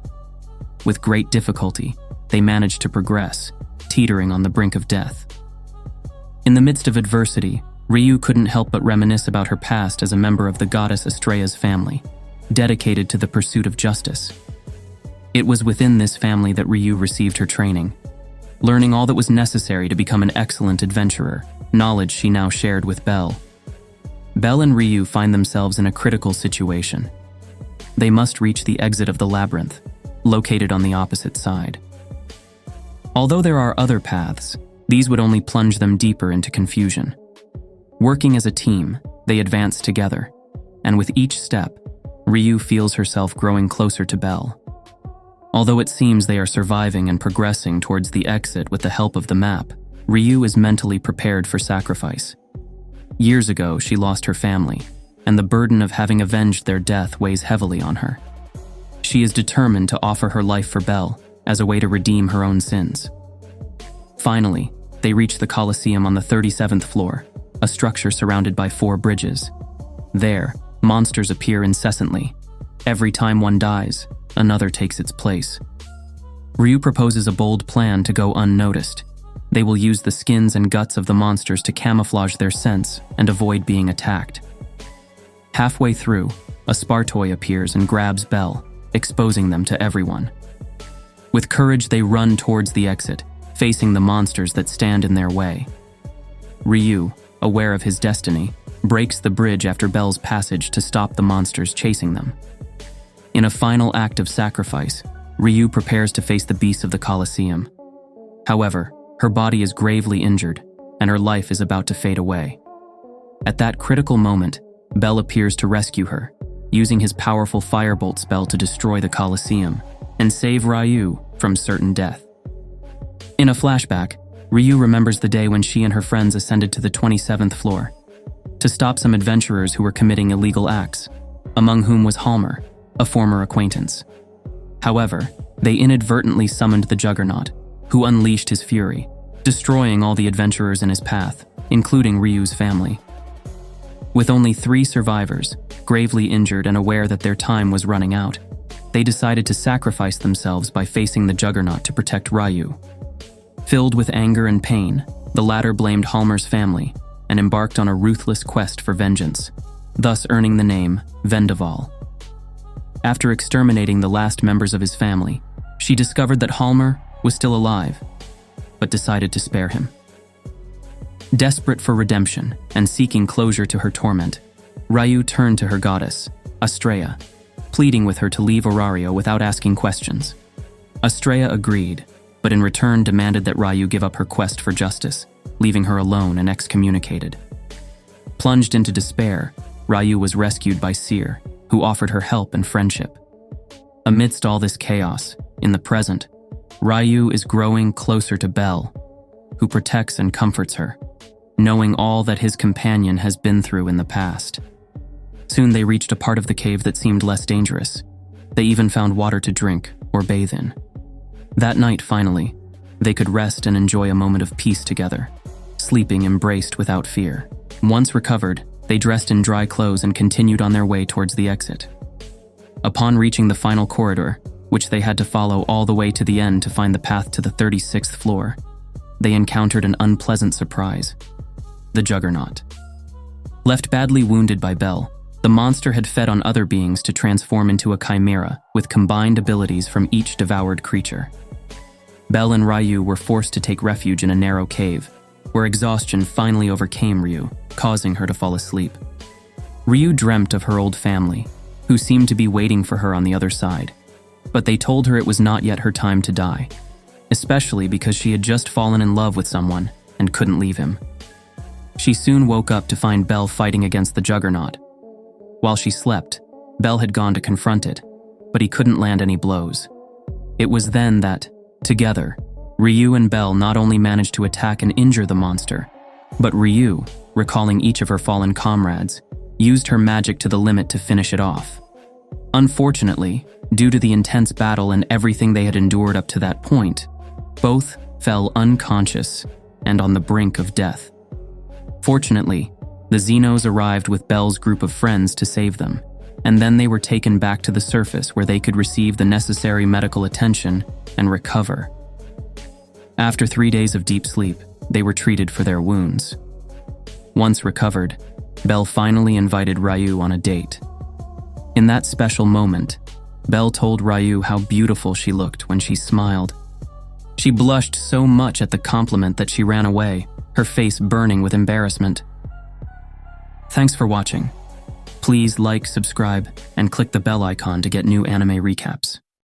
With great difficulty, they managed to progress, teetering on the brink of death. In the midst of adversity, Ryu couldn't help but reminisce about her past as a member of the goddess Astrea's family, dedicated to the pursuit of justice. It was within this family that Ryu received her training, learning all that was necessary to become an excellent adventurer, knowledge she now shared with Bel. Bel and Ryu find themselves in a critical situation. They must reach the exit of the labyrinth, located on the opposite side. Although there are other paths, these would only plunge them deeper into confusion. Working as a team, they advance together, and with each step, Ryu feels herself growing closer to Bel. Although it seems they are surviving and progressing towards the exit with the help of the map, Ryu is mentally prepared for sacrifice. Years ago, she lost her family, and the burden of having avenged their death weighs heavily on her. She is determined to offer her life for Bel as a way to redeem her own sins. Finally, they reach the Colosseum on the 37th floor, a structure surrounded by 4 bridges. There, monsters appear incessantly. Every time one dies, another takes its place. Ryu proposes a bold plan to go unnoticed. They will use the skins and guts of the monsters to camouflage their scents and avoid being attacked. Halfway through, a Spartoi appears and grabs Bel, exposing them to everyone. With courage, they run towards the exit, facing the monsters that stand in their way. Ryu, aware of his destiny, breaks the bridge after Bel's passage to stop the monsters chasing them. In a final act of sacrifice, Ryu prepares to face the beasts of the Colosseum. However, her body is gravely injured, and her life is about to fade away. At that critical moment, Bel appears to rescue her, using his powerful firebolt spell to destroy the Colosseum and save Ryu from certain death. In a flashback, Ryu remembers the day when she and her friends ascended to the 27th floor. to stop some adventurers who were committing illegal acts, among whom was Halmer, a former acquaintance. However, they inadvertently summoned the Juggernaut, who unleashed his fury, destroying all the adventurers in his path, including Ryu's family. With only 3 survivors, gravely injured and aware that their time was running out, they decided to sacrifice themselves by facing the Juggernaut to protect Ryu. Filled with anger and pain, the latter blamed Halmer's family and embarked on a ruthless quest for vengeance, thus earning the name Vendaval. After exterminating the last members of his family, she discovered that Halmer was still alive, but decided to spare him. Desperate for redemption and seeking closure to her torment, Ryu turned to her goddess, Astrea, pleading with her to leave Orario without asking questions. Astrea agreed, but in return demanded that Ryu give up her quest for justice, leaving her alone and excommunicated. Plunged into despair, Ryu was rescued by Seer, who offered her help and friendship. Amidst all this chaos, in the present, Ryu is growing closer to Belle, who protects and comforts her, knowing all that his companion has been through in the past. Soon they reached a part of the cave that seemed less dangerous. They even found water to drink or bathe in. That night, finally, they could rest and enjoy a moment of peace together, sleeping embraced without fear. Once recovered, they dressed in dry clothes and continued on their way towards the exit. Upon reaching the final corridor, which they had to follow all the way to the end to find the path to the 36th floor, they encountered an unpleasant surprise: the Juggernaut. Left badly wounded by Belle, the monster had fed on other beings to transform into a chimera with combined abilities from each devoured creature. Belle and Ryu were forced to take refuge in a narrow cave, where exhaustion finally overcame Ryu, causing her to fall asleep. Ryu dreamt of her old family, who seemed to be waiting for her on the other side, but they told her it was not yet her time to die, especially because she had just fallen in love with someone and couldn't leave him. She soon woke up to find Belle fighting against the Juggernaut. While she slept, Belle had gone to confront it, but he couldn't land any blows. It was then that, together, Ryu and Belle not only managed to attack and injure the monster, but Ryu, recalling each of her fallen comrades, used her magic to the limit to finish it off. Unfortunately, due to the intense battle and everything they had endured up to that point, both fell unconscious and on the brink of death. Fortunately, the Xenos arrived with Belle's group of friends to save them, and then they were taken back to the surface where they could receive the necessary medical attention and recover. After 3 days of deep sleep, they were treated for their wounds. Once recovered, Belle finally invited Ryu on a date. In that special moment, Belle told Ryu how beautiful she looked when she smiled. She blushed so much at the compliment that she ran away, her face burning with embarrassment. Thanks for watching. Please like, subscribe, and click the bell icon to get new anime recaps.